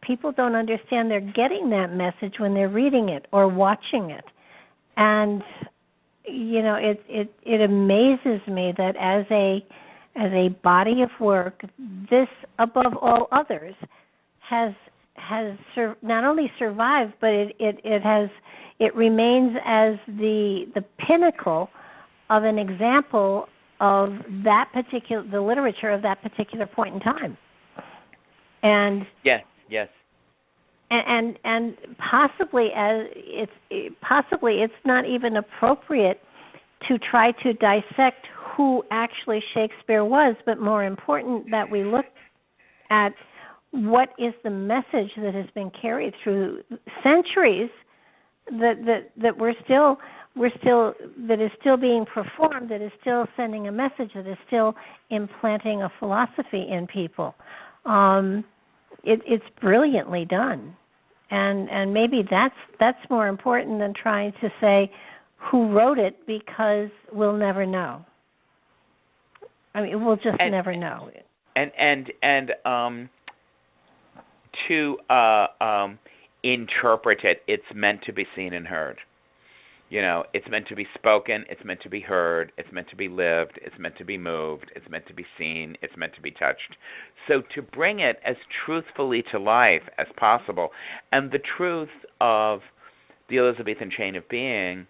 people don't understand they're getting that message when they're reading it or watching it. And it amazes me that as a body of work, this above all others has not only survived, but it remains as the pinnacle of an example of the literature of that particular point in time. And yes. And possibly it's not even appropriate to try to dissect who actually Shakespeare was, but more important that we look at what is the message that has been carried through centuries that is still being performed, that is still sending a message, that is still implanting a philosophy in people. It's brilliantly done, and maybe that's more important than trying to say who wrote it, because we'll never know. I mean, we'll just never know. And to interpret it, it's meant to be seen and heard. It's meant to be spoken, it's meant to be heard, it's meant to be lived, it's meant to be moved, it's meant to be seen, it's meant to be touched. So to bring it as truthfully to life as possible, and the truth of the Elizabethan chain of being,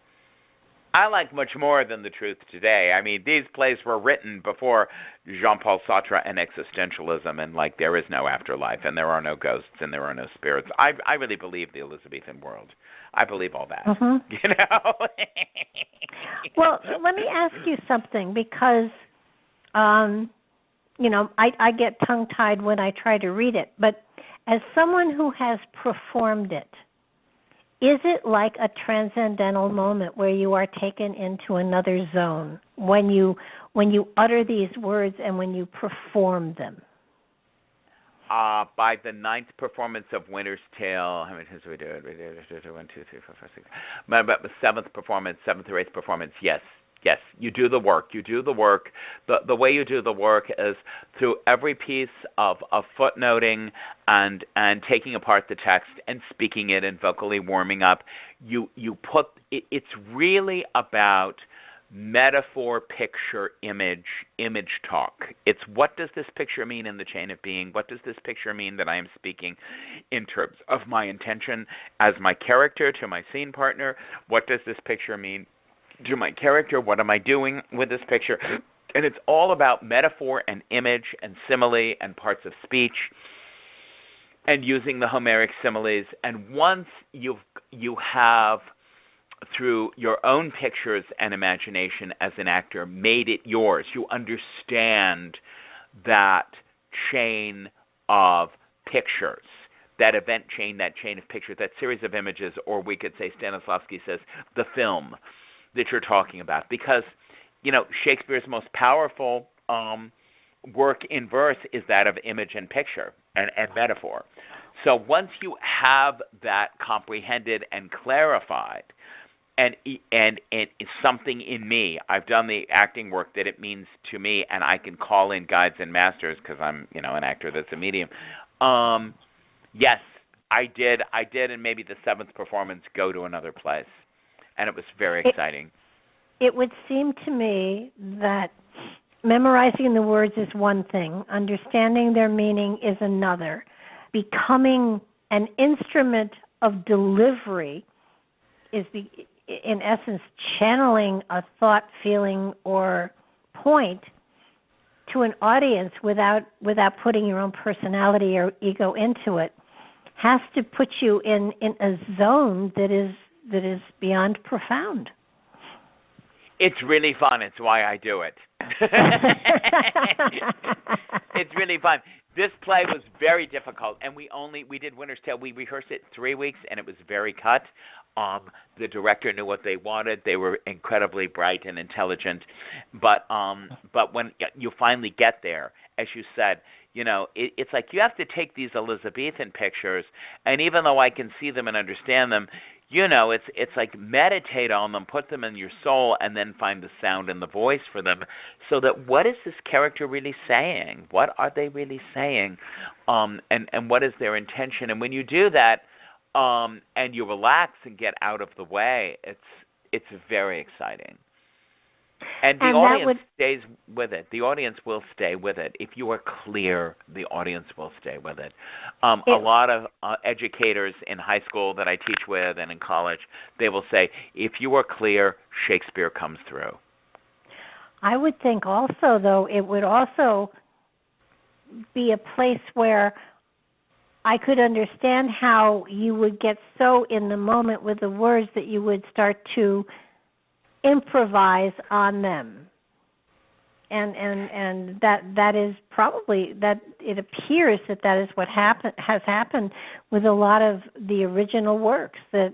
I like much more than the truth today. I mean, these plays were written before Jean-Paul Sartre and existentialism, and there is no afterlife, and there are no ghosts, and there are no spirits. I really believe the Elizabethan world. I believe all that. Well, let me ask you something, because, I get tongue-tied when I try to read it, but as someone who has performed it, is it like a transcendental moment where you are taken into another zone when you utter these words and when you perform them? By the ninth performance of Winter's Tale, how many times did we do it? We did it 1, 2, 3, 4, 5, 6. But the seventh or eighth performance, yes, you do the work. You do the work. The way you do the work is through every piece of footnoting and taking apart the text and speaking it and vocally warming up. You put it's really about metaphor, picture, image talk. It's what does this picture mean in the chain of being? What does this picture mean that I am speaking in terms of my intention as my character to my scene partner? What does this picture mean to my character? What am I doing with this picture? And it's all about metaphor and image and simile and parts of speech and using the Homeric similes. And once you have, through your own pictures and imagination as an actor, made it yours, you understand that chain of pictures, that event chain, that chain of pictures, that series of images, or we could say, Stanislavski says, the film that you're talking about. Because, Shakespeare's most powerful work in verse is that of image and picture and metaphor. So once you have that comprehended and clarified, and it's something in me, I've done the acting work that it means to me, and I can call in guides and masters because I'm, an actor that's a medium. Yes, I did, and maybe the seventh performance, go to another place, and it was very exciting. It would seem to me that memorizing the words is one thing, understanding their meaning is another. Becoming an instrument of delivery is, in essence, channeling a thought, feeling, or point to an audience without putting your own personality or ego into it, has to put you in a zone that is beyond profound. It's really fun. It's why I do it. It's really fun. This play was very difficult, and we did Winter's Tale. We rehearsed it 3 weeks, and it was very cut. The director knew what they wanted. They were incredibly bright and intelligent. But when you finally get there, as you said, it's like you have to take these Elizabethan pictures, and even though I can see them and understand them, it's like meditate on them, put them in your soul, and then find the sound and the voice for them, so that what is this character really saying? What are they really saying? And what is their intention? And when you do that, and you relax and get out of the way, it's very exciting. And the audience stays with it. The audience will stay with it. If you are clear, the audience will stay with it. A lot of educators in high school that I teach with and in college, they will say, if you are clear, Shakespeare comes through. I would think also, though, it would also be a place where I could understand how you would get so in the moment with the words that you would start to improvise on them, and that is probably, that it appears that is what has happened with a lot of the original works, that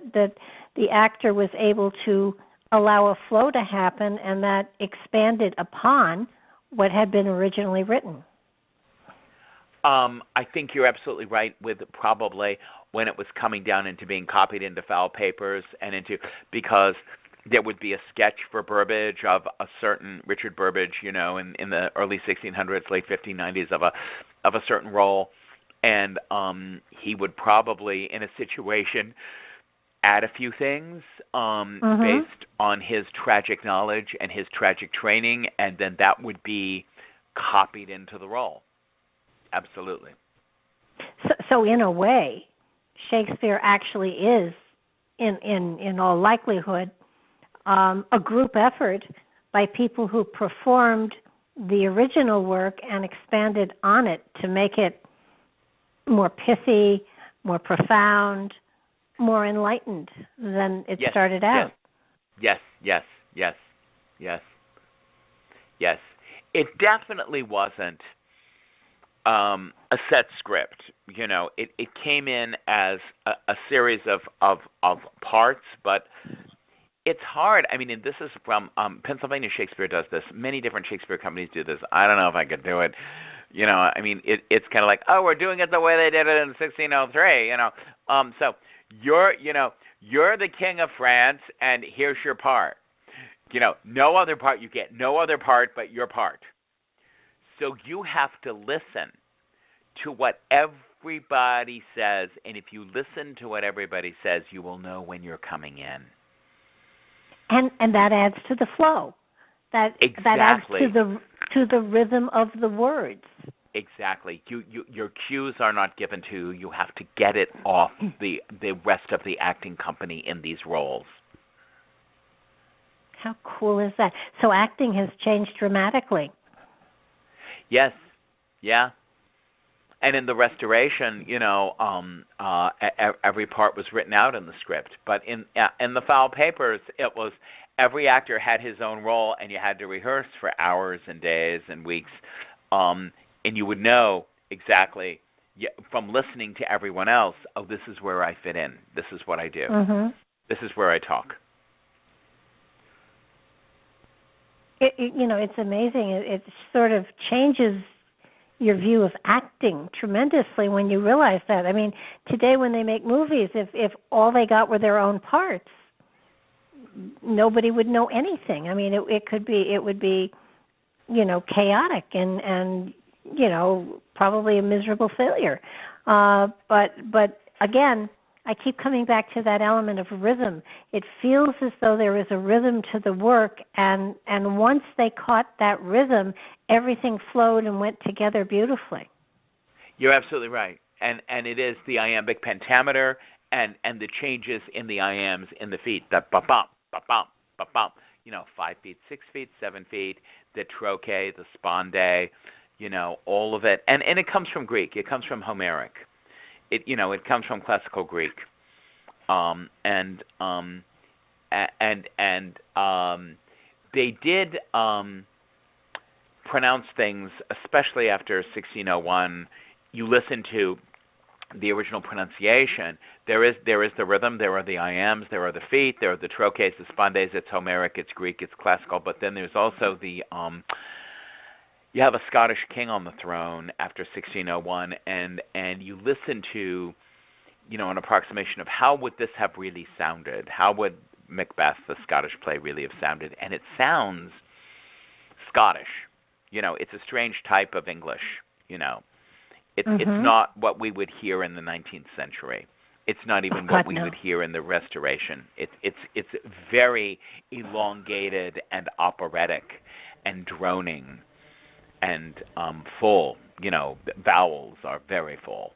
the actor was able to allow a flow to happen, and that expanded upon what had been originally written. I think you're absolutely right with probably when it was coming down into being copied into foul papers and because there would be a sketch for Burbage of a certain Richard Burbage, in the early 1600s, late 1590s of a certain role, and he would probably, in a situation, add a few things based on his tragic knowledge and his tragic training, and then that would be copied into the role. Absolutely. So in a way, Shakespeare actually is, in all likelihood, a group effort by people who performed the original work and expanded on it to make it more pithy, more profound, more enlightened than it started out. Yes. It definitely wasn't a set script. It came in as a series of parts, but it's hard. I mean, and this is from Pennsylvania Shakespeare does this. Many different Shakespeare companies do this. I don't know if I could do it. I mean, it's kind of like, oh, we're doing it the way they did it in 1603. So you're the king of France, and here's your part. No other part. You get no other part but your part. So you have to listen to what everybody says, and if you listen to what everybody says, you will know when you're coming in. And that adds to the flow. that Exactly. adds to the rhythm of the words. Exactly. Your cues are not given to you. You have to get it off the rest of the acting company in these roles. How cool is that? So acting has changed dramatically. Yes. Yeah. And in the restoration, every part was written out in the script. But in the Foul Papers, it was every actor had his own role, and you had to rehearse for hours and days and weeks. And you would know exactly from listening to everyone else, oh, this is where I fit in. This is what I do. Mm-hmm. This is where I talk. It's amazing. It sort of changes your view of acting tremendously when you realize that. I mean, today when they make movies, if all they got were their own parts, nobody would know anything. I mean, it would be, chaotic and probably a miserable failure. But again, I keep coming back to that element of rhythm. It feels as though there is a rhythm to the work, and once they caught that rhythm, everything flowed and went together beautifully. You're absolutely right. And it is the iambic pentameter and the changes in the iambs in the feet. That ba-bum, ba-bum, ba-bum. 5 feet, 6 feet, 7 feet, the trochee, the sponde, all of it. And it comes from Greek. It comes from Homeric. It comes from classical Greek. They did pronounce things, especially after 1601. You listen to the original pronunciation. There is the rhythm. There are the iambs. There are the feet. There are the trochees, the spondes. It's Homeric. It's Greek. It's classical. But then there's also the you have a Scottish king on the throne after 1601, and you listen to, an approximation of how would this have really sounded? How would Macbeth, the Scottish play, really have sounded? And it sounds Scottish. It's a strange type of English. It's not what we would hear in the 19th century. It's not even what we would hear in the Restoration. It's very elongated and operatic and droning. And full, vowels are very full.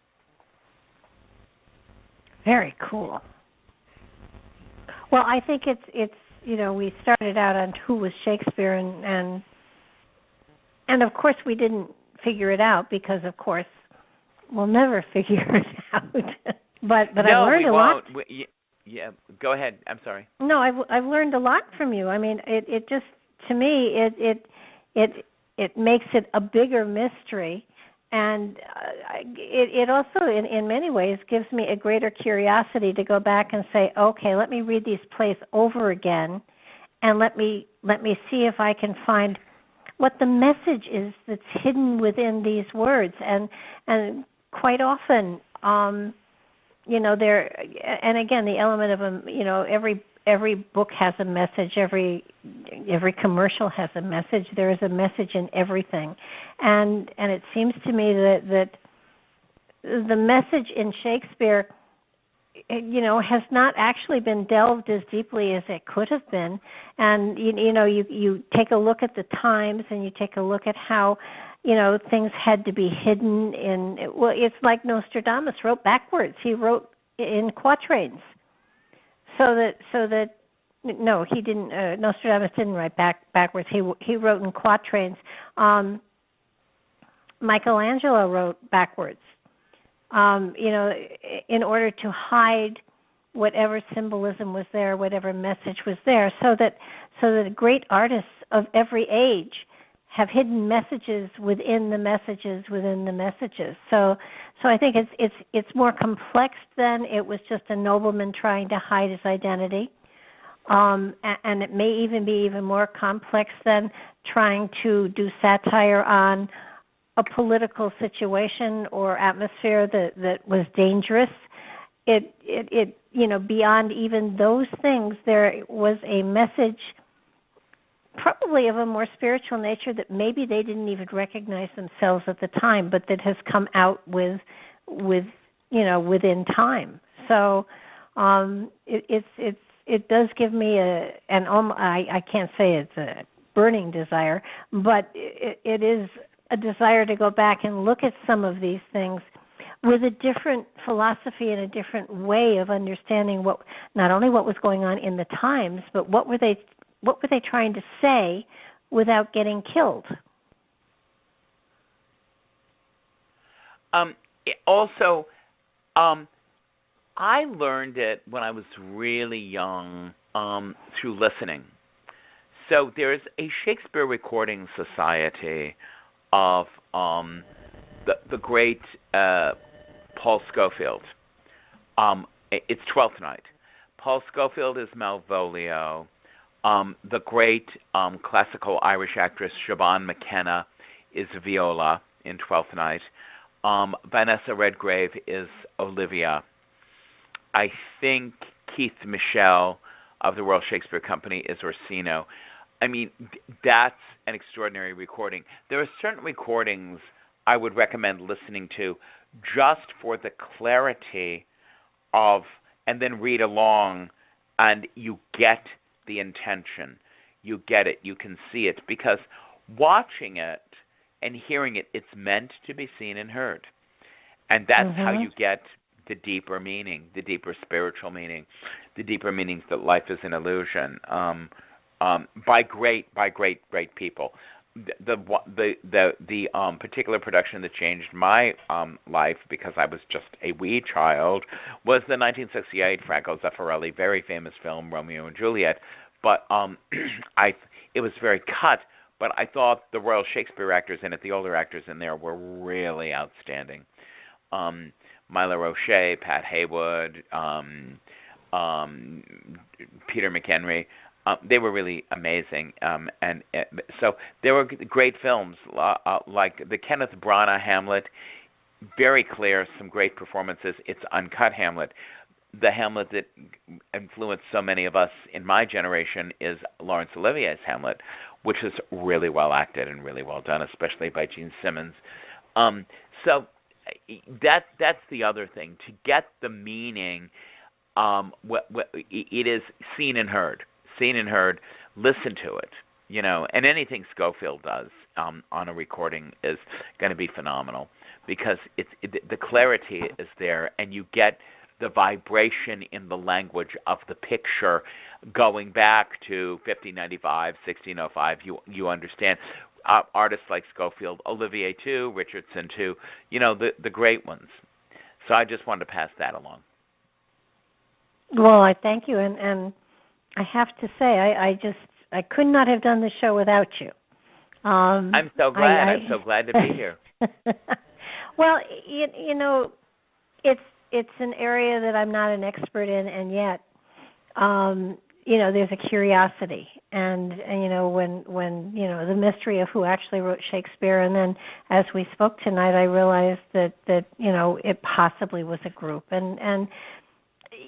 Very cool. Well, I think it's we started out on who was Shakespeare, and of course we didn't figure it out because of course we'll never figure it out. but no, I learned we a won't. lot. Yeah, go ahead. I'm sorry. No, I've learned a lot from you. I mean, it just, to me it makes it a bigger mystery, and it also, in many ways, gives me a greater curiosity to go back and say, okay, let me read these plays over again, and let me see if I can find what the message is that's hidden within these words. And quite often, there, and again, the element of every book has a message. Every commercial has a message. There is a message in everything, and it seems to me that the message in Shakespeare, has not actually been delved as deeply as it could have been. And you take a look at the times, and you take a look at how things had to be hidden in. Well, it's like Nostradamus wrote backwards. He wrote in quatrains. So that no, he didn't. Nostradamus didn't write backwards. He wrote in quatrains. Michelangelo wrote backwards. In order to hide whatever symbolism was there, whatever message was there, so that great artists of every age have hidden messages within the messages within the messages. So I think it's more complex than it was just a nobleman trying to hide his identity, and it may even be even more complex than trying to do satire on a political situation or atmosphere that was dangerous. It beyond even those things, there was a message, probably of a more spiritual nature, that maybe they didn't even recognize themselves at the time, but that has come out within time. So it does give me I can't say it's burning desire, but it is a desire to go back and look at some of these things with a different philosophy and a different way of understanding what, not only what was going on in the times, but what were they trying to say without getting killed. Also, I learned it when I was really young through listening. So there's a Shakespeare Recording Society of the great Paul Scofield. It's Twelfth Night. Paul Scofield is Malvolio. The great classical Irish actress Siobhan McKenna is Viola in Twelfth Night. Vanessa Redgrave is Olivia. I think Keith Michel of the Royal Shakespeare Company is Orsino. I mean, that's an extraordinary recording. There are certain recordings I would recommend listening to just for the clarity of, and then read along, and you get the intention. You get it. You can see it. Because watching it and hearing it, it's meant to be seen and heard. And that's how you get the deeper meaning, the deeper spiritual meaning, the deeper meanings that life is an illusion, by great people. The particular production that changed my life, because I was just a wee child, was the 1968 Franco Zeffirelli very famous film Romeo and Juliet. But it was very cut. But I thought the Royal Shakespeare actors in it, the older actors in there, were really outstanding. Mila Roche, Pat Haywood, Peter McHenry. They were really amazing, and so there were great films like the Kenneth Branagh Hamlet, very clear, some great performances. It's uncut Hamlet. The Hamlet that influenced so many of us in my generation is Laurence Olivier's Hamlet, which is really well acted and really well done, especially by Gene Simmons. So that's the other thing. To get the meaning, it is seen and heard. Seen and heard, listen to it, and anything Scofield does on a recording is going to be phenomenal, because the clarity is there, and you get the vibration in the language of the picture going back to 1595, 1605. You understand. Artists like Scofield, Olivier too, Richardson too, the great ones. So I just wanted to pass that along. Well, I thank you, and I have to say, I could not have done the show without you. I'm so glad. I'm so glad to be here. Well, it's an area that I'm not an expert in, and yet, there's a curiosity, and when the mystery of who actually wrote Shakespeare, and then as we spoke tonight, I realized that it possibly was a group, and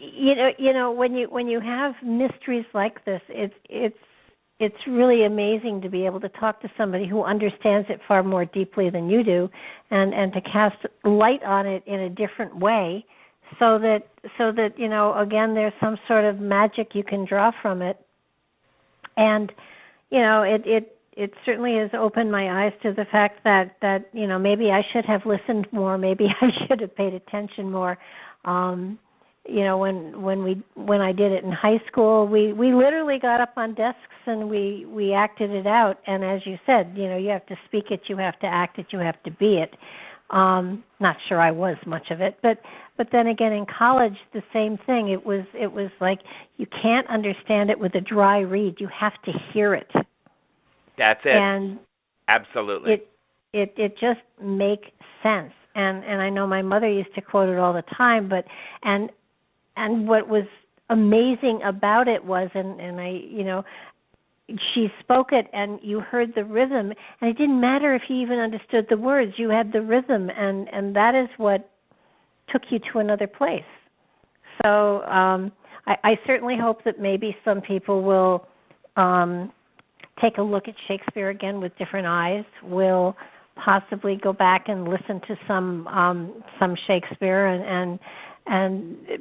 when you have mysteries like this, it's really amazing to be able to talk to somebody who understands it far more deeply than you do, and to cast light on it in a different way, so that again, there's some sort of magic you can draw from it, and it certainly has opened my eyes to the fact that maybe I should have listened more, maybe I should have paid attention more. When I did it in high school, we literally got up on desks and we acted it out. And as you said, you have to speak it, you have to act it, you have to be it. Not sure I was much of it, but then again in college, the same thing. It was like you can't understand it with a dry read. You have to hear it. That's it. And absolutely, it just makes sense. And I know my mother used to quote it all the time, and what was amazing about it was, and I, she spoke it, and you heard the rhythm, and it didn't matter if you even understood the words. You had the rhythm, and that is what took you to another place. So I certainly hope that maybe some people will take a look at Shakespeare again with different eyes, will possibly go back and listen to some Shakespeare and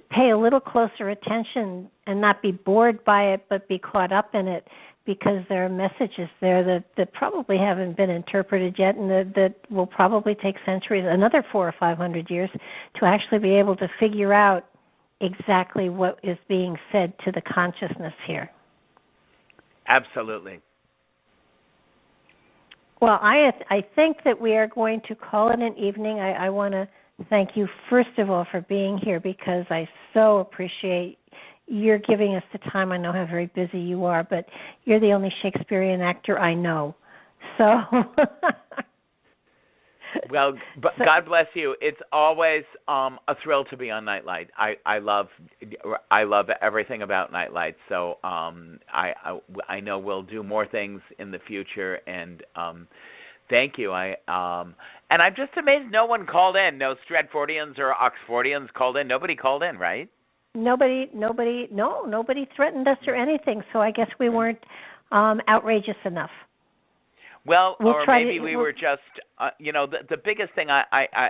pay a little closer attention and not be bored by it, but be caught up in it, because there are messages there that probably haven't been interpreted yet, and that will probably take centuries, another 400 or 500 years, to actually be able to figure out exactly what is being said to the consciousness here. Absolutely. Well, I think that we are going to call it an evening. I want to thank you, first of all, for being here, because I so appreciate you're giving us the time. I know how very busy you are, but you're the only Shakespearean actor I know. So, well, God bless you. It's always a thrill to be on Nightlight. I love everything about Nightlight. So I know we'll do more things in the future, and thank you. And I'm just amazed no one called in. No Stratfordians or Oxfordians called in. Nobody called in, right? Nobody threatened us or anything. So I guess we weren't outrageous enough. Well, or maybe we were just, the biggest thing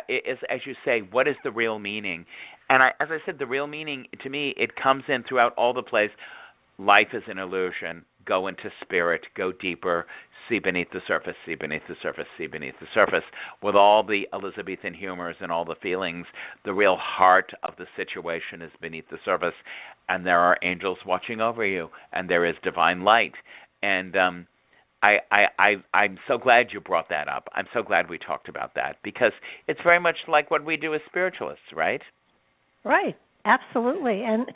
is, as you say, what is the real meaning? And as I said, the real meaning, to me, it comes in throughout all the plays. Life is an illusion. Go into spirit. Go deeper. See beneath the surface. See beneath the surface. See beneath the surface. With all the Elizabethan humors and all the feelings, the real heart of the situation is beneath the surface, and there are angels watching over you, and there is divine light. And I'm so glad you brought that up. I'm so glad we talked about that, because it's very much like what we do as spiritualists, right? Right. Absolutely. And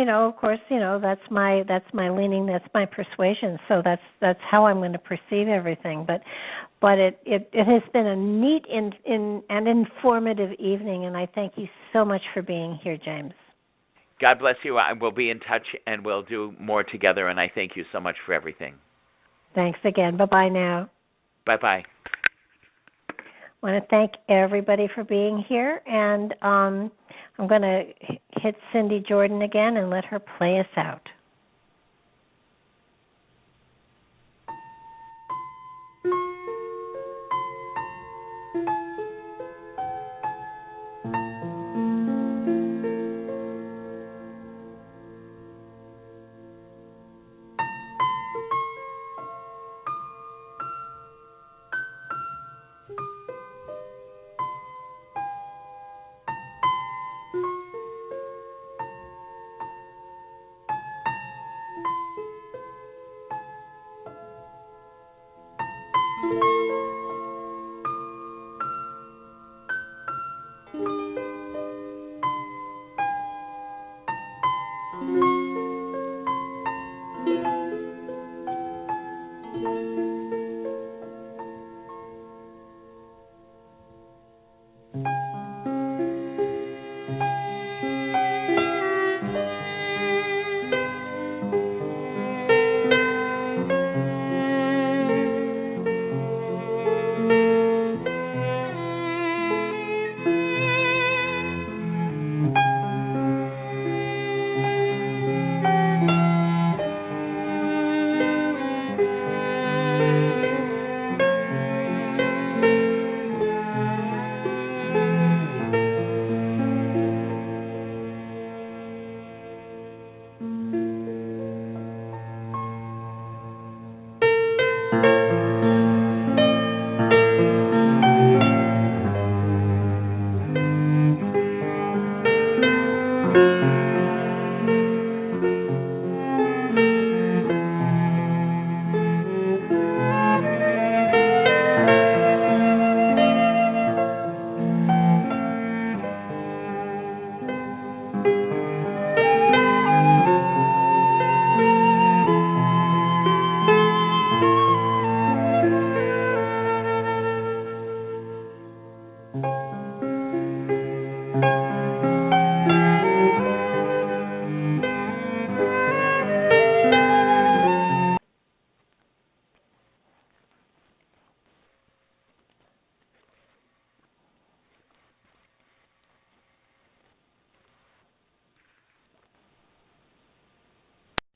of course, that's my leaning, that's my persuasion. So that's how I'm going to perceive everything. But it has been a neat and informative evening, and I thank you so much for being here, James. God bless you. I will be in touch, and we'll do more together, and I thank you so much for everything. Thanks again. Bye-bye now. Bye-bye. I want to thank everybody for being here, and I'm going to hit Cindy Jordan again and let her play us out.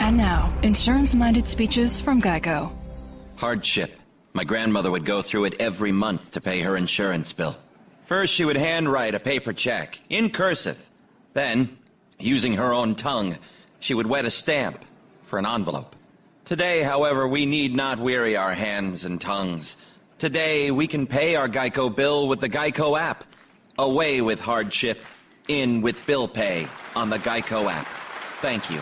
And now, insurance-minded speeches from Geico. Hardship. My grandmother would go through it every month to pay her insurance bill. First, she would handwrite a paper check, in cursive. Then, using her own tongue, she would wet a stamp for an envelope. Today, however, we need not weary our hands and tongues. Today, we can pay our Geico bill with the Geico app. Away with hardship, in with bill pay on the Geico app. Thank you.